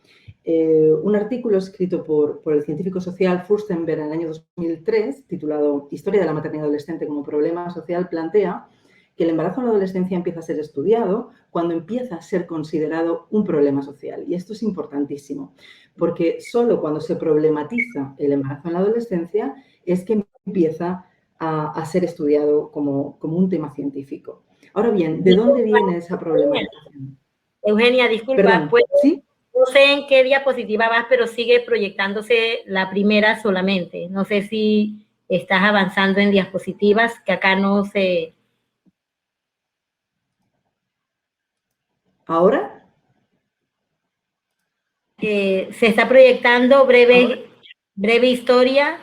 Un artículo escrito por el científico social Furstenberg en el año 2003, titulado Historia de la maternidad adolescente como problema social, plantea que el embarazo en la adolescencia empieza a ser estudiado cuando empieza a ser considerado un problema social. Y esto es importantísimo, porque solo cuando se problematiza el embarazo en la adolescencia es que empieza a ser estudiado como un tema científico. Ahora bien, ¿de dónde viene esa problematización? Eugenia, disculpa, Perdón, pues, ¿sí? no sé en qué diapositiva vas, pero sigue proyectándose la primera solamente. No sé si estás avanzando en diapositivas, que acá no se... ¿Ahora? Se está proyectando breve historia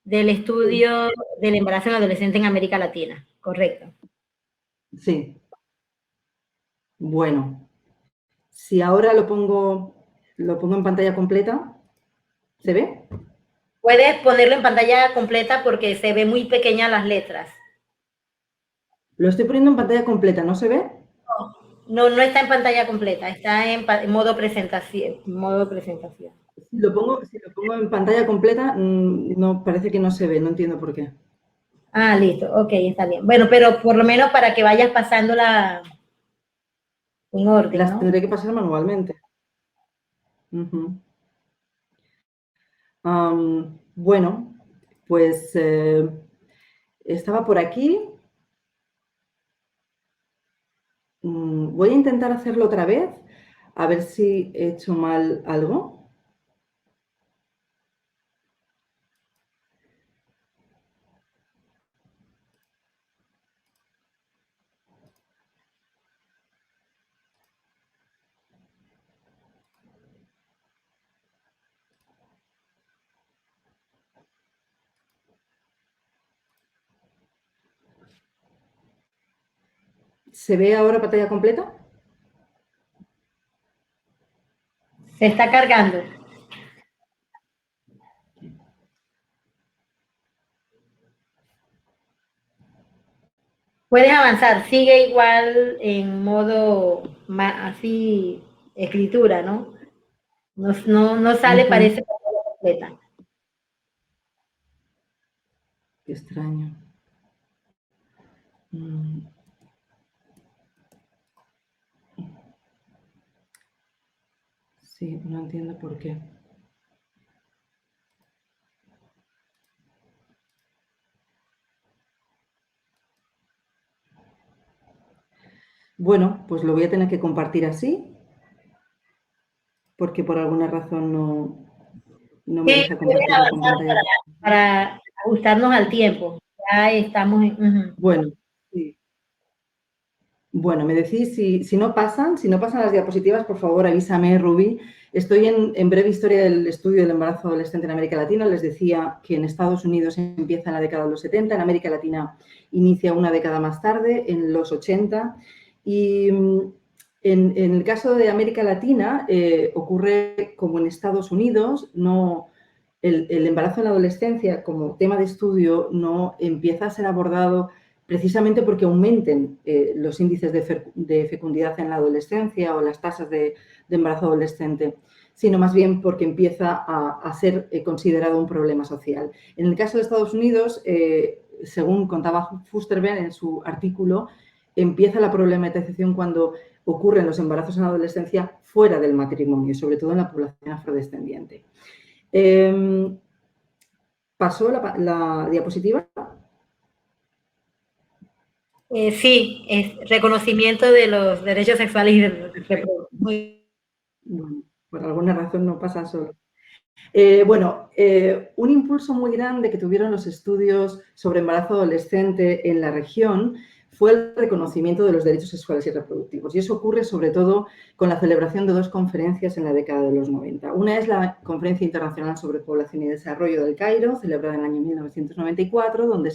del estudio del embarazo en adolescente en América Latina. Correcto. Sí. Bueno, si ahora lo pongo en pantalla completa, ¿se ve? Puedes ponerlo en pantalla completa porque se ve muy pequeñas las letras. Lo estoy poniendo en pantalla completa, ¿no se ve? No, no está en pantalla completa, está en modo presentación. Si lo pongo en pantalla completa, no, parece que no se ve, no entiendo por qué. Ah, listo, ok, está bien. Bueno, pero por lo menos para que vayas pasándola en orden, Las ¿no? tendré que pasar manualmente. Bueno, pues estaba por aquí. Voy a intentar hacerlo otra vez, a ver si he hecho mal algo. ¿Se ve ahora pantalla completa? Se está cargando. Puedes avanzar, sigue igual en modo así, escritura, ¿no? No sale, parece completa. Qué extraño. Sí, no entiendo por qué. Bueno, pues lo voy a tener que compartir así, porque por alguna razón no me deja compartirlo con pantalla. Para ajustarnos al tiempo. Ya estamos en... Bueno, sí. Bueno, me decís si no pasan las diapositivas, por favor, avísame, Ruby. Estoy en breve historia del estudio del embarazo adolescente en América Latina. Les decía que en Estados Unidos empieza en la década de los 70, en América Latina inicia una década más tarde, en los 80. Y en el caso de América Latina ocurre como en Estados Unidos, el embarazo en la adolescencia como tema de estudio no empieza a ser abordado precisamente porque aumenten los índices de fecundidad en la adolescencia o las tasas de embarazo adolescente, sino más bien porque empieza a ser considerado un problema social. En el caso de Estados Unidos, según contaba Fusterberg en su artículo, empieza la problematización cuando ocurren los embarazos en la adolescencia fuera del matrimonio, sobre todo en la población afrodescendiente. ¿Pasó la diapositiva? Sí, es reconocimiento de los derechos sexuales y reproductivos. Bueno, por alguna razón no pasa solo. Un impulso muy grande que tuvieron los estudios sobre embarazo adolescente en la región fue el reconocimiento de los derechos sexuales y reproductivos. Y eso ocurre sobre todo con la celebración de dos conferencias en la década de los 90. Una es la Conferencia Internacional sobre Población y Desarrollo del Cairo, celebrada en el año 1994, donde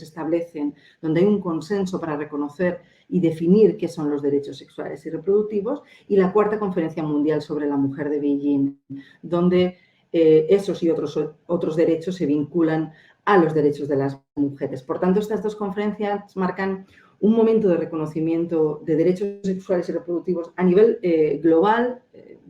hay un consenso para reconocer y definir qué son los derechos sexuales y reproductivos, y la Cuarta Conferencia Mundial sobre la Mujer de Beijing, donde esos y otros derechos se vinculan a los derechos de las mujeres. Por tanto, estas dos conferencias marcan un momento de reconocimiento de derechos sexuales y reproductivos a nivel global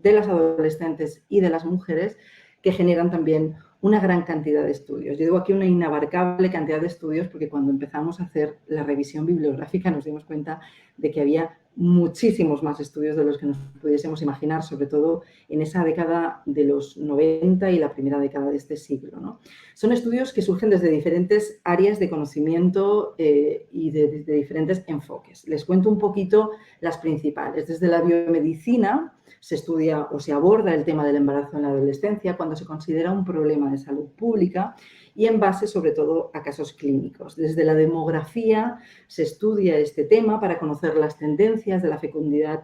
de las adolescentes y de las mujeres, que generan también una gran cantidad de estudios. Yo digo aquí una inabarcable cantidad de estudios porque cuando empezamos a hacer la revisión bibliográfica nos dimos cuenta de que había muchísimos más estudios de los que nos pudiésemos imaginar, sobre todo en esa década de los 90 y la primera década de este siglo, ¿no? Son estudios que surgen desde diferentes áreas de conocimiento y desde diferentes enfoques. Les cuento un poquito las principales. Desde la biomedicina se estudia o se aborda el tema del embarazo en la adolescencia cuando se considera un problema de salud pública y en base sobre todo a casos clínicos. Desde la demografía se estudia este tema para conocer las tendencias de la fecundidad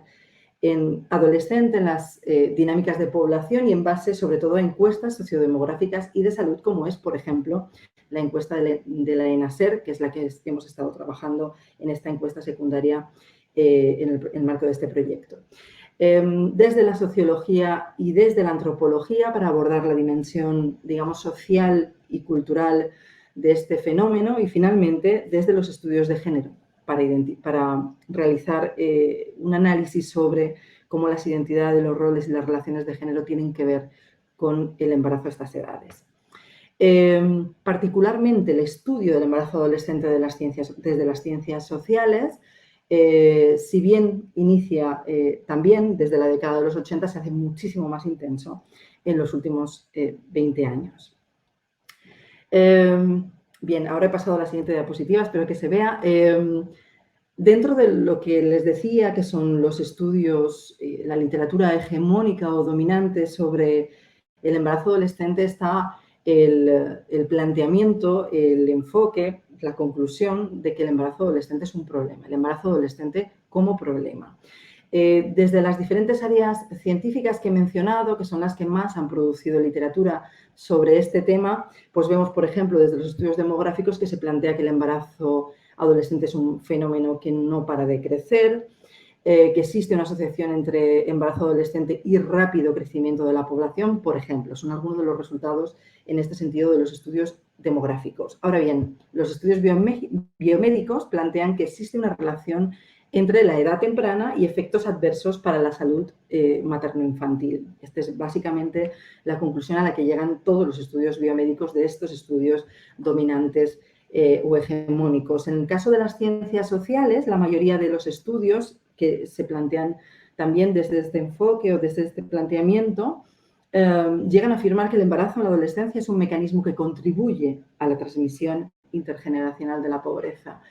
en adolescente, en las dinámicas de población y en base sobre todo a encuestas sociodemográficas y de salud, como es, por ejemplo, la encuesta de la ENASER, que es la que hemos estado trabajando en esta encuesta secundaria en el marco de este proyecto. Desde la sociología y desde la antropología para abordar la dimensión, digamos, social y cultural de este fenómeno y finalmente desde los estudios de género para realizar un análisis sobre cómo las identidades, los roles y las relaciones de género tienen que ver con el embarazo a estas edades. Particularmente el estudio del embarazo adolescente desde las ciencias sociales, si bien inicia también desde la década de los 80, se hace muchísimo más intenso en los últimos 20 años. Bien, ahora he pasado a la siguiente diapositiva, espero que se vea. Dentro de lo que les decía, que son los estudios, la literatura hegemónica o dominante sobre el embarazo adolescente, está el planteamiento, el enfoque, la conclusión de que el embarazo adolescente es un problema, el embarazo adolescente como problema. Desde las diferentes áreas científicas que he mencionado, que son las que más han producido literatura sobre este tema, pues vemos, por ejemplo, desde los estudios demográficos que se plantea que el embarazo adolescente es un fenómeno que no para de crecer, que existe una asociación entre embarazo adolescente y rápido crecimiento de la población, por ejemplo. Son algunos de los resultados en este sentido de los estudios demográficos. Ahora bien, los estudios biomédicos plantean que existe una relación entre la edad temprana y efectos adversos para la salud materno-infantil. Esta es básicamente la conclusión a la que llegan todos los estudios biomédicos de estos estudios dominantes o hegemónicos. En el caso de las ciencias sociales, la mayoría de los estudios que se plantean también desde este enfoque o desde este planteamiento llegan a afirmar que el embarazo en la adolescencia es un mecanismo que contribuye a la transmisión intergeneracional de la pobreza.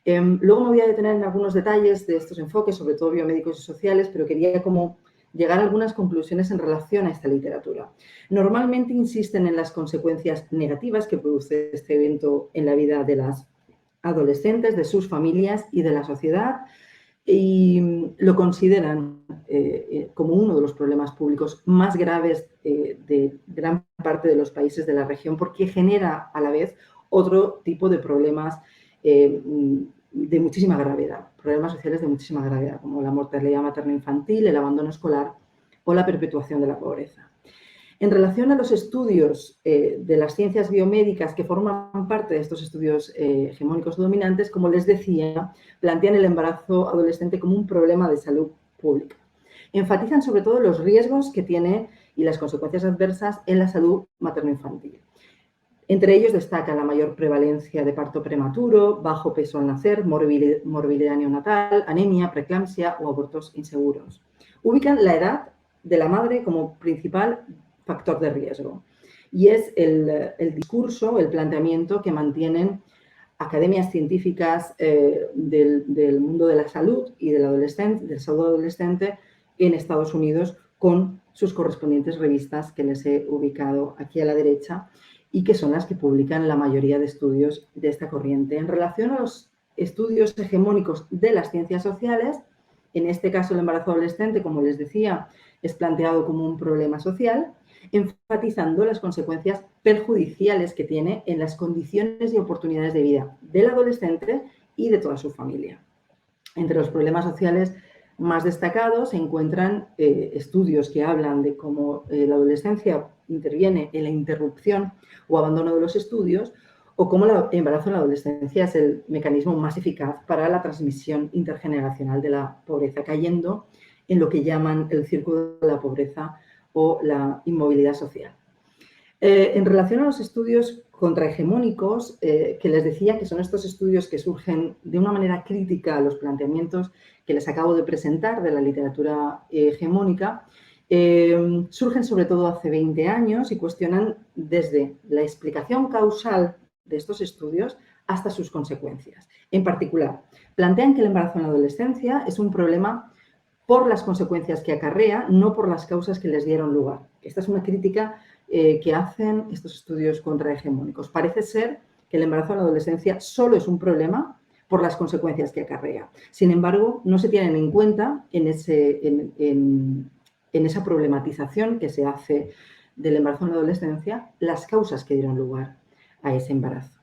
Luego me voy a detener en algunos detalles de estos enfoques, sobre todo biomédicos y sociales, pero quería como llegar a algunas conclusiones en relación a esta literatura. Normalmente insisten en las consecuencias negativas que produce este evento en la vida de las adolescentes, de sus familias y de la sociedad, y lo consideran como uno de los problemas públicos más graves de gran parte de los países de la región, porque genera a la vez otro tipo de problemas de muchísima gravedad, problemas sociales de muchísima gravedad, como la mortalidad materno-infantil, el abandono escolar o la perpetuación de la pobreza. En relación a los estudios de las ciencias biomédicas que forman parte de estos estudios hegemónicos dominantes, como les decía, plantean el embarazo adolescente como un problema de salud pública. Enfatizan sobre todo los riesgos que tiene y las consecuencias adversas en la salud materno-infantil. Entre ellos destaca la mayor prevalencia de parto prematuro, bajo peso al nacer, morbilidad neonatal, anemia, preeclampsia o abortos inseguros. Ubican la edad de la madre como principal factor de riesgo. Y es el discurso, el planteamiento que mantienen academias científicas del mundo de la salud y del salud adolescente en Estados Unidos, con sus correspondientes revistas que les he ubicado aquí a la derecha y que son las que publican la mayoría de estudios de esta corriente. En relación a los estudios hegemónicos de las ciencias sociales, en este caso el embarazo adolescente, como les decía, es planteado como un problema social, enfatizando las consecuencias perjudiciales que tiene en las condiciones y oportunidades de vida del adolescente y de toda su familia. Entre los problemas sociales más destacados se encuentran estudios que hablan de cómo la adolescencia interviene en la interrupción o abandono de los estudios, o cómo el embarazo en la adolescencia es el mecanismo más eficaz para la transmisión intergeneracional de la pobreza, cayendo en lo que llaman el círculo de la pobreza o la inmovilidad social. En relación a los estudios contrahegemónicos, que les decía que son estos estudios que surgen de una manera crítica a los planteamientos que les acabo de presentar de la literatura hegemónica, surgen sobre todo hace 20 años y cuestionan desde la explicación causal de estos estudios hasta sus consecuencias. En particular, plantean que el embarazo en la adolescencia es un problema por las consecuencias que acarrea, no por las causas que les dieron lugar. Esta es una crítica que hacen estos estudios contrahegemónicos. Parece ser que el embarazo en la adolescencia solo es un problema por las consecuencias que acarrea. Sin embargo, no se tienen en cuenta en esa problematización que se hace del embarazo en la adolescencia las causas que dieron lugar a ese embarazo.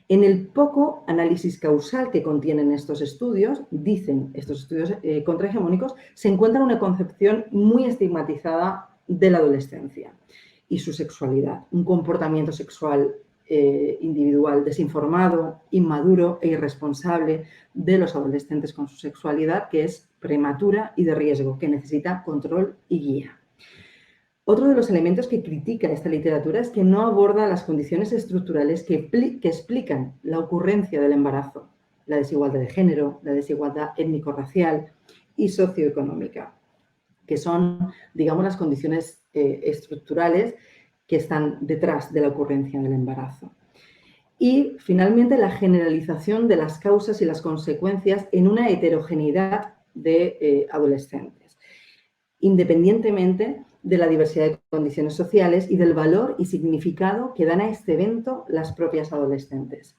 En el poco análisis causal que contienen estos estudios, dicen estos estudios contrahegemónicos, se encuentra una concepción muy estigmatizada de la adolescencia y su sexualidad, un comportamiento sexual individual desinformado, inmaduro e irresponsable de los adolescentes con su sexualidad, que es prematura y de riesgo, que necesita control y guía. Otro de los elementos que critica esta literatura es que no aborda las condiciones estructurales que explican la ocurrencia del embarazo, la desigualdad de género, la desigualdad étnico-racial y socioeconómica, que son, digamos, las condiciones estructurales que están detrás de la ocurrencia del embarazo. Y, finalmente, la generalización de las causas y las consecuencias en una heterogeneidad de adolescentes, independientemente de la diversidad de condiciones sociales y del valor y significado que dan a este evento las propias adolescentes.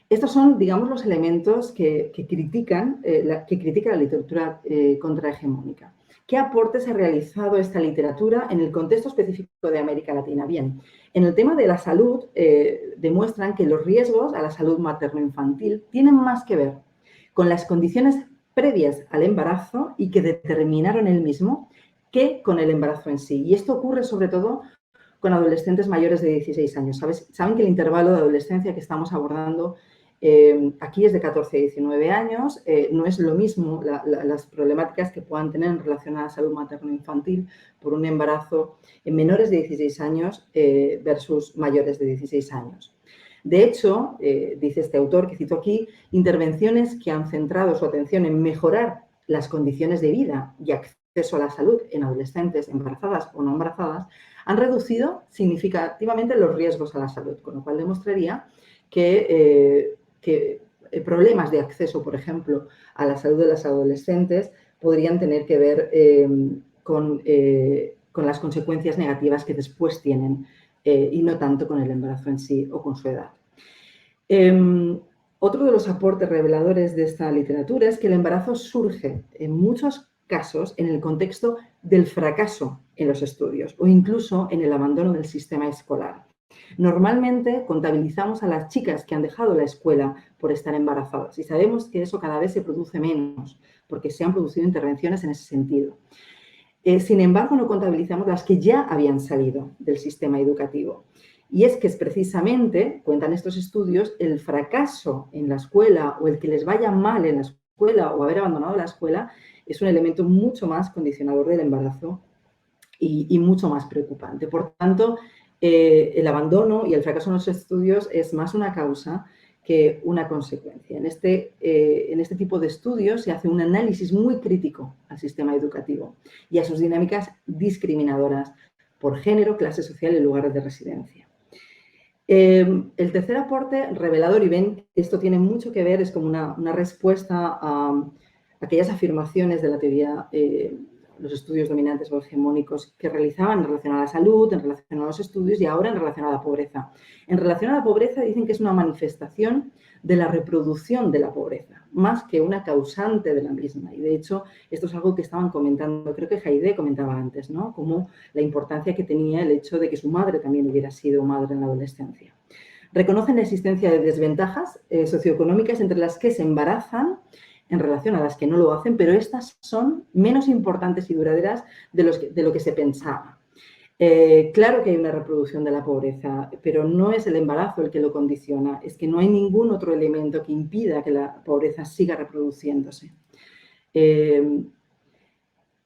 Estos son, digamos, los elementos que critica la literatura contrahegemónica. ¿Qué aportes ha realizado esta literatura en el contexto específico de América Latina? Bien, en el tema de la salud demuestran que los riesgos a la salud materno-infantil tienen más que ver con las condiciones previas al embarazo y que determinaron el mismo que con el embarazo en sí. Y esto ocurre sobre todo con adolescentes mayores de 16 años. Saben que el intervalo de adolescencia que estamos abordando aquí es de 14 a 19 años. No es lo mismo las problemáticas que puedan tener en relación a la salud materno-infantil por un embarazo en menores de 16 años versus mayores de 16 años. De hecho, dice este autor que cito aquí, intervenciones que han centrado su atención en mejorar las condiciones de vida y acceso a la salud en adolescentes embarazadas o no embarazadas han reducido significativamente los riesgos a la salud, con lo cual demostraría que problemas de acceso, por ejemplo, a la salud de las adolescentes podrían tener que ver con las consecuencias negativas que después tienen y no tanto con el embarazo en sí o con su edad. Otro de los aportes reveladores de esta literatura es que el embarazo surge en muchos casos en el contexto del fracaso en los estudios o incluso en el abandono del sistema escolar. Normalmente contabilizamos a las chicas que han dejado la escuela por estar embarazadas y sabemos que eso cada vez se produce menos porque se han producido intervenciones en ese sentido. Sin embargo, no contabilizamos las que ya habían salido del sistema educativo. Y es que es precisamente, cuentan estos estudios, el fracaso en la escuela o el que les vaya mal en la escuela o haber abandonado la escuela es un elemento mucho más condicionador del embarazo y mucho más preocupante. Por tanto, el abandono y el fracaso en los estudios es más una causa que una consecuencia. En este tipo de estudios se hace un análisis muy crítico al sistema educativo y a sus dinámicas discriminadoras por género, clase social y lugares de residencia. El tercer aporte revelador, y ven, esto tiene mucho que ver, es como una respuesta a aquellas afirmaciones de la teoría, los estudios dominantes o hegemónicos que realizaban en relación a la salud, en relación a los estudios y ahora en relación a la pobreza. En relación a la pobreza dicen que es una manifestación de la reproducción de la pobreza, más que una causante de la misma. Y de hecho, esto es algo que estaban comentando, creo que Haidé comentaba antes, ¿no? Como la importancia que tenía el hecho de que su madre también hubiera sido madre en la adolescencia. Reconocen la existencia de desventajas socioeconómicas entre las que se embarazan en relación a las que no lo hacen, pero estas son menos importantes y duraderas de lo que se pensaba. Claro que hay una reproducción de la pobreza, pero no es el embarazo el que lo condiciona, es que no hay ningún otro elemento que impida que la pobreza siga reproduciéndose. En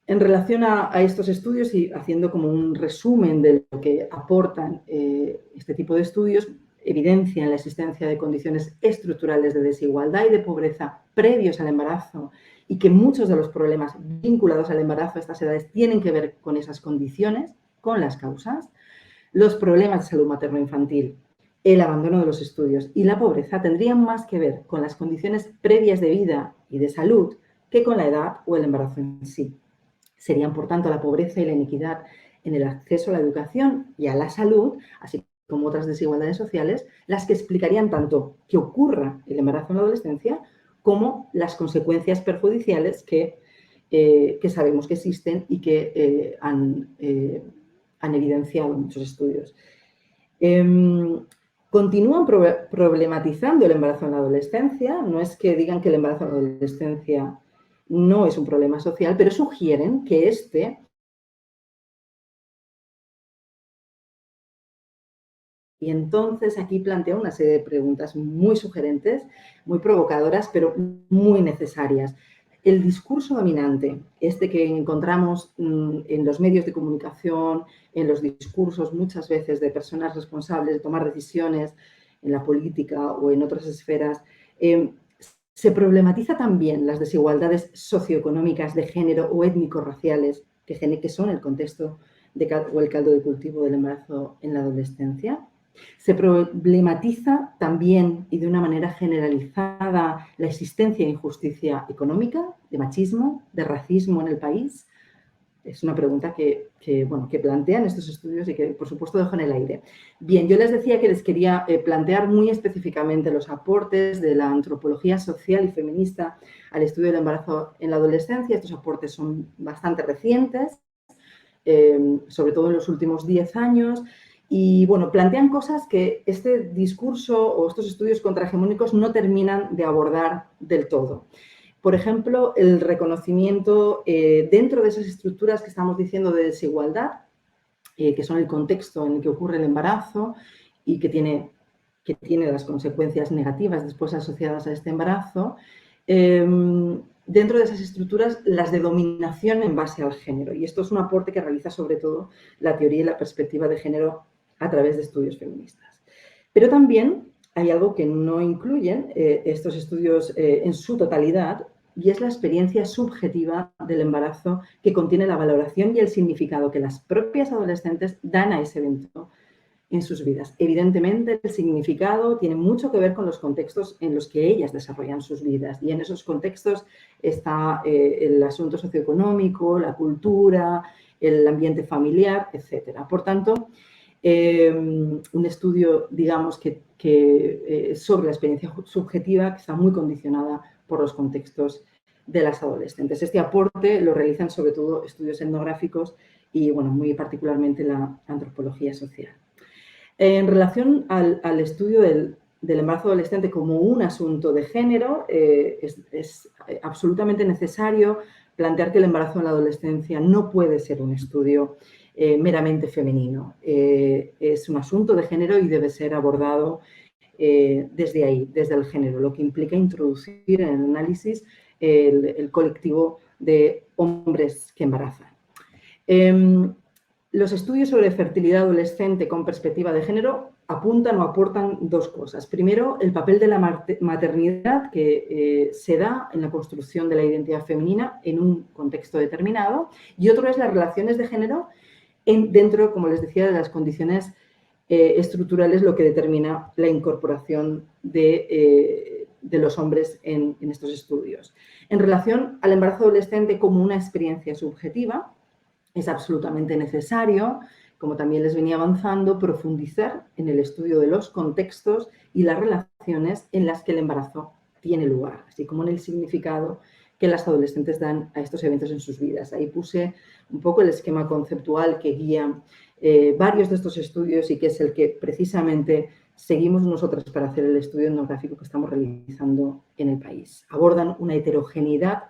relación a estos estudios y haciendo como un resumen de lo que aportan este tipo de estudios, evidencian la existencia de condiciones estructurales de desigualdad y de pobreza previos al embarazo y que muchos de los problemas vinculados al embarazo a estas edades tienen que ver con esas condiciones, con las causas. Los problemas de salud materno-infantil, el abandono de los estudios y la pobreza tendrían más que ver con las condiciones previas de vida y de salud que con la edad o el embarazo en sí. Serían, por tanto, la pobreza y la inequidad en el acceso a la educación y a la salud, así como otras desigualdades sociales, las que explicarían tanto que ocurra el embarazo en la adolescencia como las consecuencias perjudiciales que sabemos que existen y que han evidenciado muchos estudios. Continúan problematizando el embarazo en la adolescencia, no es que digan que el embarazo en la adolescencia no es un problema social, pero sugieren que Y entonces aquí plantea una serie de preguntas muy sugerentes, muy provocadoras, pero muy necesarias. El discurso dominante, que encontramos en los medios de comunicación, en los discursos muchas veces de personas responsables de tomar decisiones en la política o en otras esferas, se problematiza también las desigualdades socioeconómicas de género o étnico-raciales que son el contexto o el caldo de cultivo del embarazo en la adolescencia. Se problematiza también y de una manera generalizada la existencia de injusticia económica, de machismo, de racismo en el país. Es una pregunta que plantean estos estudios y que, por supuesto, dejo en el aire. Bien, yo les decía que les quería plantear muy específicamente los aportes de la antropología social y feminista al estudio del embarazo en la adolescencia. Estos aportes son bastante recientes, sobre todo en los últimos 10 años. Y, bueno, plantean cosas que este discurso o estos estudios contrahegemónicos no terminan de abordar del todo. Por ejemplo, el reconocimiento dentro de esas estructuras que estamos diciendo de desigualdad, que son el contexto en el que ocurre el embarazo y que tiene las consecuencias negativas después asociadas a este embarazo, dentro de esas estructuras las de dominación en base al género. Y esto es un aporte que realiza sobre todo la teoría y la perspectiva de género a través de estudios feministas. Pero también hay algo que no incluyen estos estudios en su totalidad, y es la experiencia subjetiva del embarazo que contiene la valoración y el significado que las propias adolescentes dan a ese evento en sus vidas. Evidentemente, el significado tiene mucho que ver con los contextos en los que ellas desarrollan sus vidas, y en esos contextos está el asunto socioeconómico, la cultura, el ambiente familiar, etc. Por tanto, un estudio, digamos, sobre la experiencia subjetiva que está muy condicionada por los contextos de las adolescentes. Este aporte lo realizan sobre todo estudios etnográficos y, bueno, muy particularmente la antropología social. En relación al estudio del embarazo adolescente como un asunto de género, es absolutamente necesario plantear que el embarazo en la adolescencia no puede ser un estudio meramente femenino. Es un asunto de género y debe ser abordado desde ahí, desde el género, lo que implica introducir en el análisis el colectivo de hombres que embarazan. Los estudios sobre fertilidad adolescente con perspectiva de género apuntan o aportan dos cosas. Primero, el papel de la maternidad que se da en la construcción de la identidad femenina en un contexto determinado, y otro es las relaciones de género dentro, como les decía, de las condiciones estructurales, lo que determina la incorporación de los hombres en estos estudios. En relación al embarazo adolescente como una experiencia subjetiva, es absolutamente necesario, como también les venía avanzando, profundizar en el estudio de los contextos y las relaciones en las que el embarazo tiene lugar, así como en el significado que las adolescentes dan a estos eventos en sus vidas. Ahí puse un poco el esquema conceptual que guía varios de estos estudios y que es el que precisamente seguimos nosotras para hacer el estudio etnográfico que estamos realizando en el país. Abordan una heterogeneidad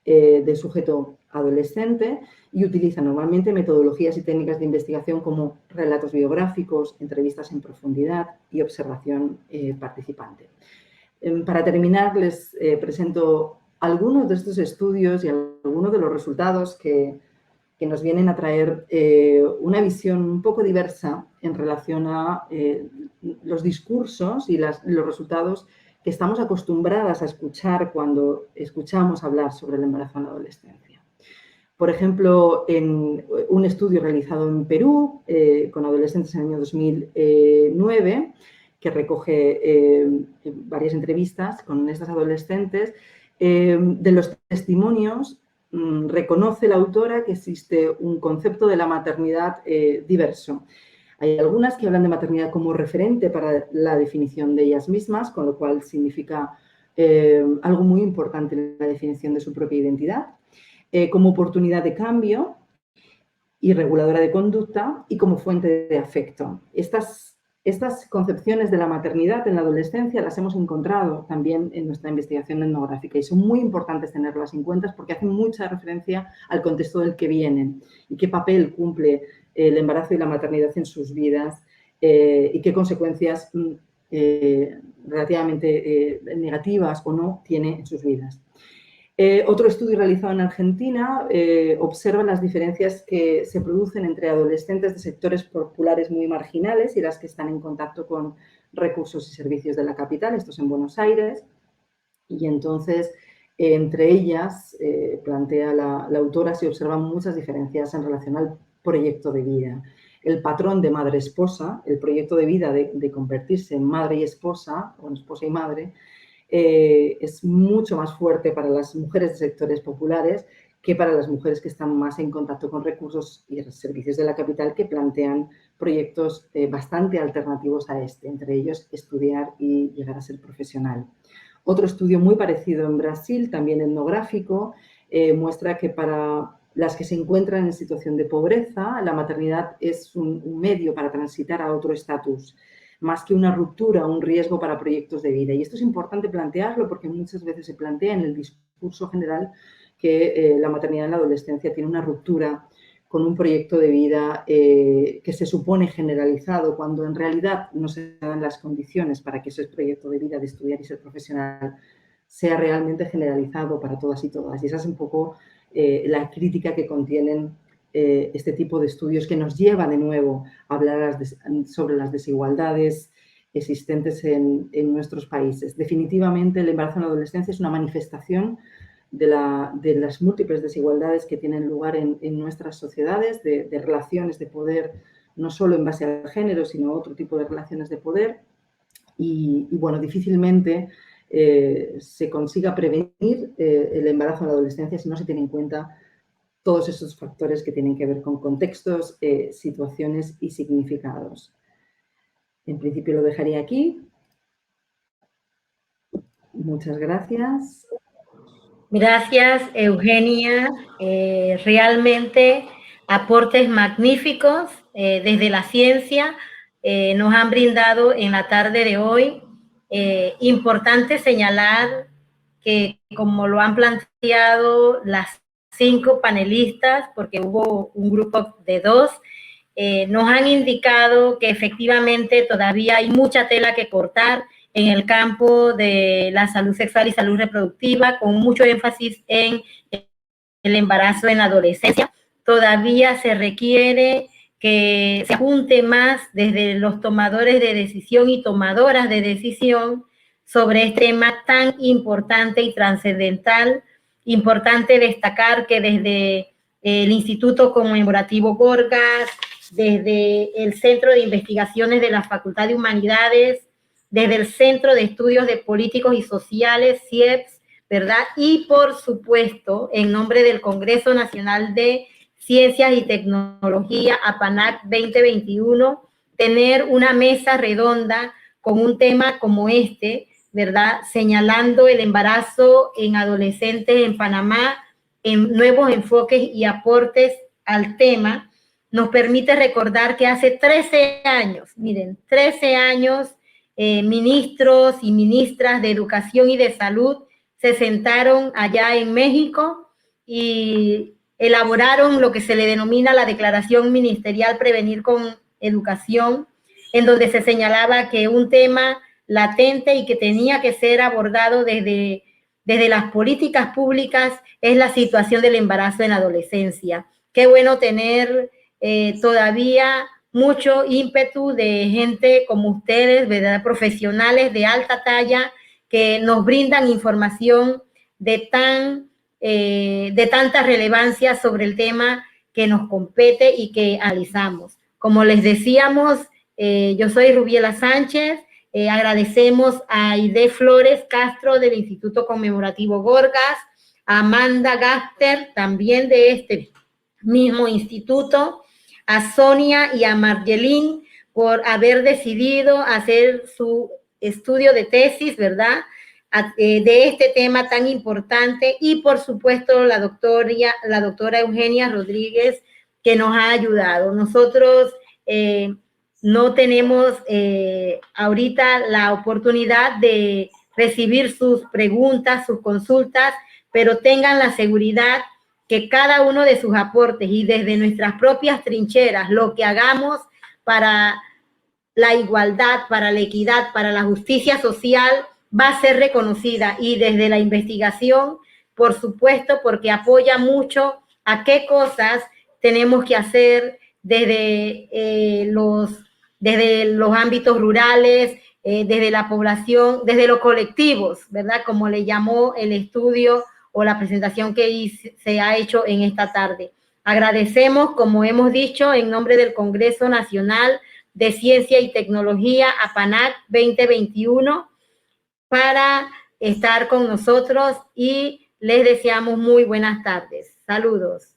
del sujeto adolescente y utilizan normalmente metodologías y técnicas de investigación como relatos biográficos, entrevistas en profundidad y observación participante. Para terminar, les presento algunos de estos estudios y algunos de los resultados que nos vienen a traer una visión un poco diversa en relación a los discursos y los resultados que estamos acostumbradas a escuchar cuando escuchamos hablar sobre el embarazo en la adolescencia. Por ejemplo, en un estudio realizado en Perú con adolescentes en el año 2009, que recoge varias entrevistas con estas adolescentes, de los testimonios reconoce la autora que existe un concepto de la maternidad diverso. Hay algunas que hablan de maternidad como referente para la definición de ellas mismas, con lo cual significa algo muy importante en la definición de su propia identidad, como oportunidad de cambio y reguladora de conducta y como fuente de afecto. Estas concepciones de la maternidad en la adolescencia las hemos encontrado también en nuestra investigación etnográfica y son muy importantes tenerlas en cuenta porque hacen mucha referencia al contexto del que vienen y qué papel cumple el embarazo y la maternidad en sus vidas y qué consecuencias relativamente negativas o no tiene en sus vidas. Otro estudio realizado en Argentina observa las diferencias que se producen entre adolescentes de sectores populares muy marginales y las que están en contacto con recursos y servicios de la capital, esto es en Buenos Aires, y entonces entre ellas, plantea la autora, se observan muchas diferencias en relación al proyecto de vida. El patrón de madre-esposa, el proyecto de vida de convertirse en madre y esposa, o en esposa y madre, es mucho más fuerte para las mujeres de sectores populares que para las mujeres que están más en contacto con recursos y servicios de la capital que plantean proyectos bastante alternativos a este, entre ellos estudiar y llegar a ser profesional. Otro estudio muy parecido en Brasil, también etnográfico, muestra que para las que se encuentran en situación de pobreza, la maternidad es un medio para transitar a otro estatus, más que una ruptura o un riesgo para proyectos de vida. Y esto es importante plantearlo porque muchas veces se plantea en el discurso general que la maternidad en la adolescencia tiene una ruptura con un proyecto de vida que se supone generalizado, cuando en realidad no se dan las condiciones para que ese proyecto de vida de estudiar y ser profesional sea realmente generalizado para todas y todas. Y esa es un poco la crítica que contienen este tipo de estudios que nos lleva de nuevo a hablar sobre las desigualdades existentes en nuestros países. Definitivamente el embarazo en la adolescencia es una manifestación de las múltiples desigualdades que tienen lugar en nuestras sociedades, de relaciones de poder, no solo en base al género, sino otro tipo de relaciones de poder. Y bueno, difícilmente se consiga prevenir el embarazo en la adolescencia si no se tiene en cuenta todos esos factores que tienen que ver con contextos, situaciones y significados. En principio lo dejaría aquí. Muchas gracias. Gracias, Eugenia. Realmente aportes magníficos desde la ciencia nos han brindado en la tarde de hoy. Importante señalar que, como lo han planteado las 5 panelistas, porque hubo un grupo de 2, nos han indicado que efectivamente todavía hay mucha tela que cortar en el campo de la salud sexual y salud reproductiva, con mucho énfasis en el embarazo en adolescencia. Todavía se requiere que se junte más desde los tomadores de decisión y tomadoras de decisión sobre este tema tan importante y trascendental. Importante destacar que desde el Instituto Conmemorativo Gorgas, desde el Centro de Investigaciones de la Facultad de Humanidades, desde el Centro de Estudios de Políticos y Sociales, CIEPS, ¿verdad? Y por supuesto, en nombre del Congreso Nacional de Ciencias y Tecnología, APANAC 2021, tener una mesa redonda con un tema como este, ¿verdad? Señalando el embarazo en adolescentes en Panamá, en nuevos enfoques y aportes al tema, nos permite recordar que hace 13 años, miren, 13 años, ministros y ministras de Educación y de Salud se sentaron allá en México y elaboraron lo que se le denomina la Declaración Ministerial Prevenir con Educación, en donde se señalaba que un tema latente y que tenía que ser abordado desde las políticas públicas es la situación del embarazo en adolescencia. Qué bueno tener todavía mucho ímpetu de gente como ustedes, ¿verdad? Profesionales de alta talla que nos brindan información de tanta relevancia sobre el tema que nos compete y que analizamos. Como les decíamos, yo soy Rubiela Sánchez, agradecemos a Aide Flores Castro del Instituto Conmemorativo Gorgas, a Amanda Gaster, también de este mismo instituto, a Sonia y a Margelín por haber decidido hacer su estudio de tesis, ¿verdad?, de este tema tan importante, y por supuesto la doctora Eugenia Rodríguez, que nos ha ayudado. Nosotros no tenemos ahorita la oportunidad de recibir sus preguntas, sus consultas, pero tengan la seguridad que cada uno de sus aportes y desde nuestras propias trincheras, lo que hagamos para la igualdad, para la equidad, para la justicia social, va a ser reconocida, y desde la investigación, por supuesto, porque apoya mucho a qué cosas tenemos que hacer desde los ámbitos rurales, desde la población, desde los colectivos, ¿verdad? Como le llamó el estudio o la presentación que se ha hecho en esta tarde. Agradecemos, como hemos dicho, en nombre del Congreso Nacional de Ciencia y Tecnología, APANAC 2021, para estar con nosotros, y les deseamos muy buenas tardes. Saludos.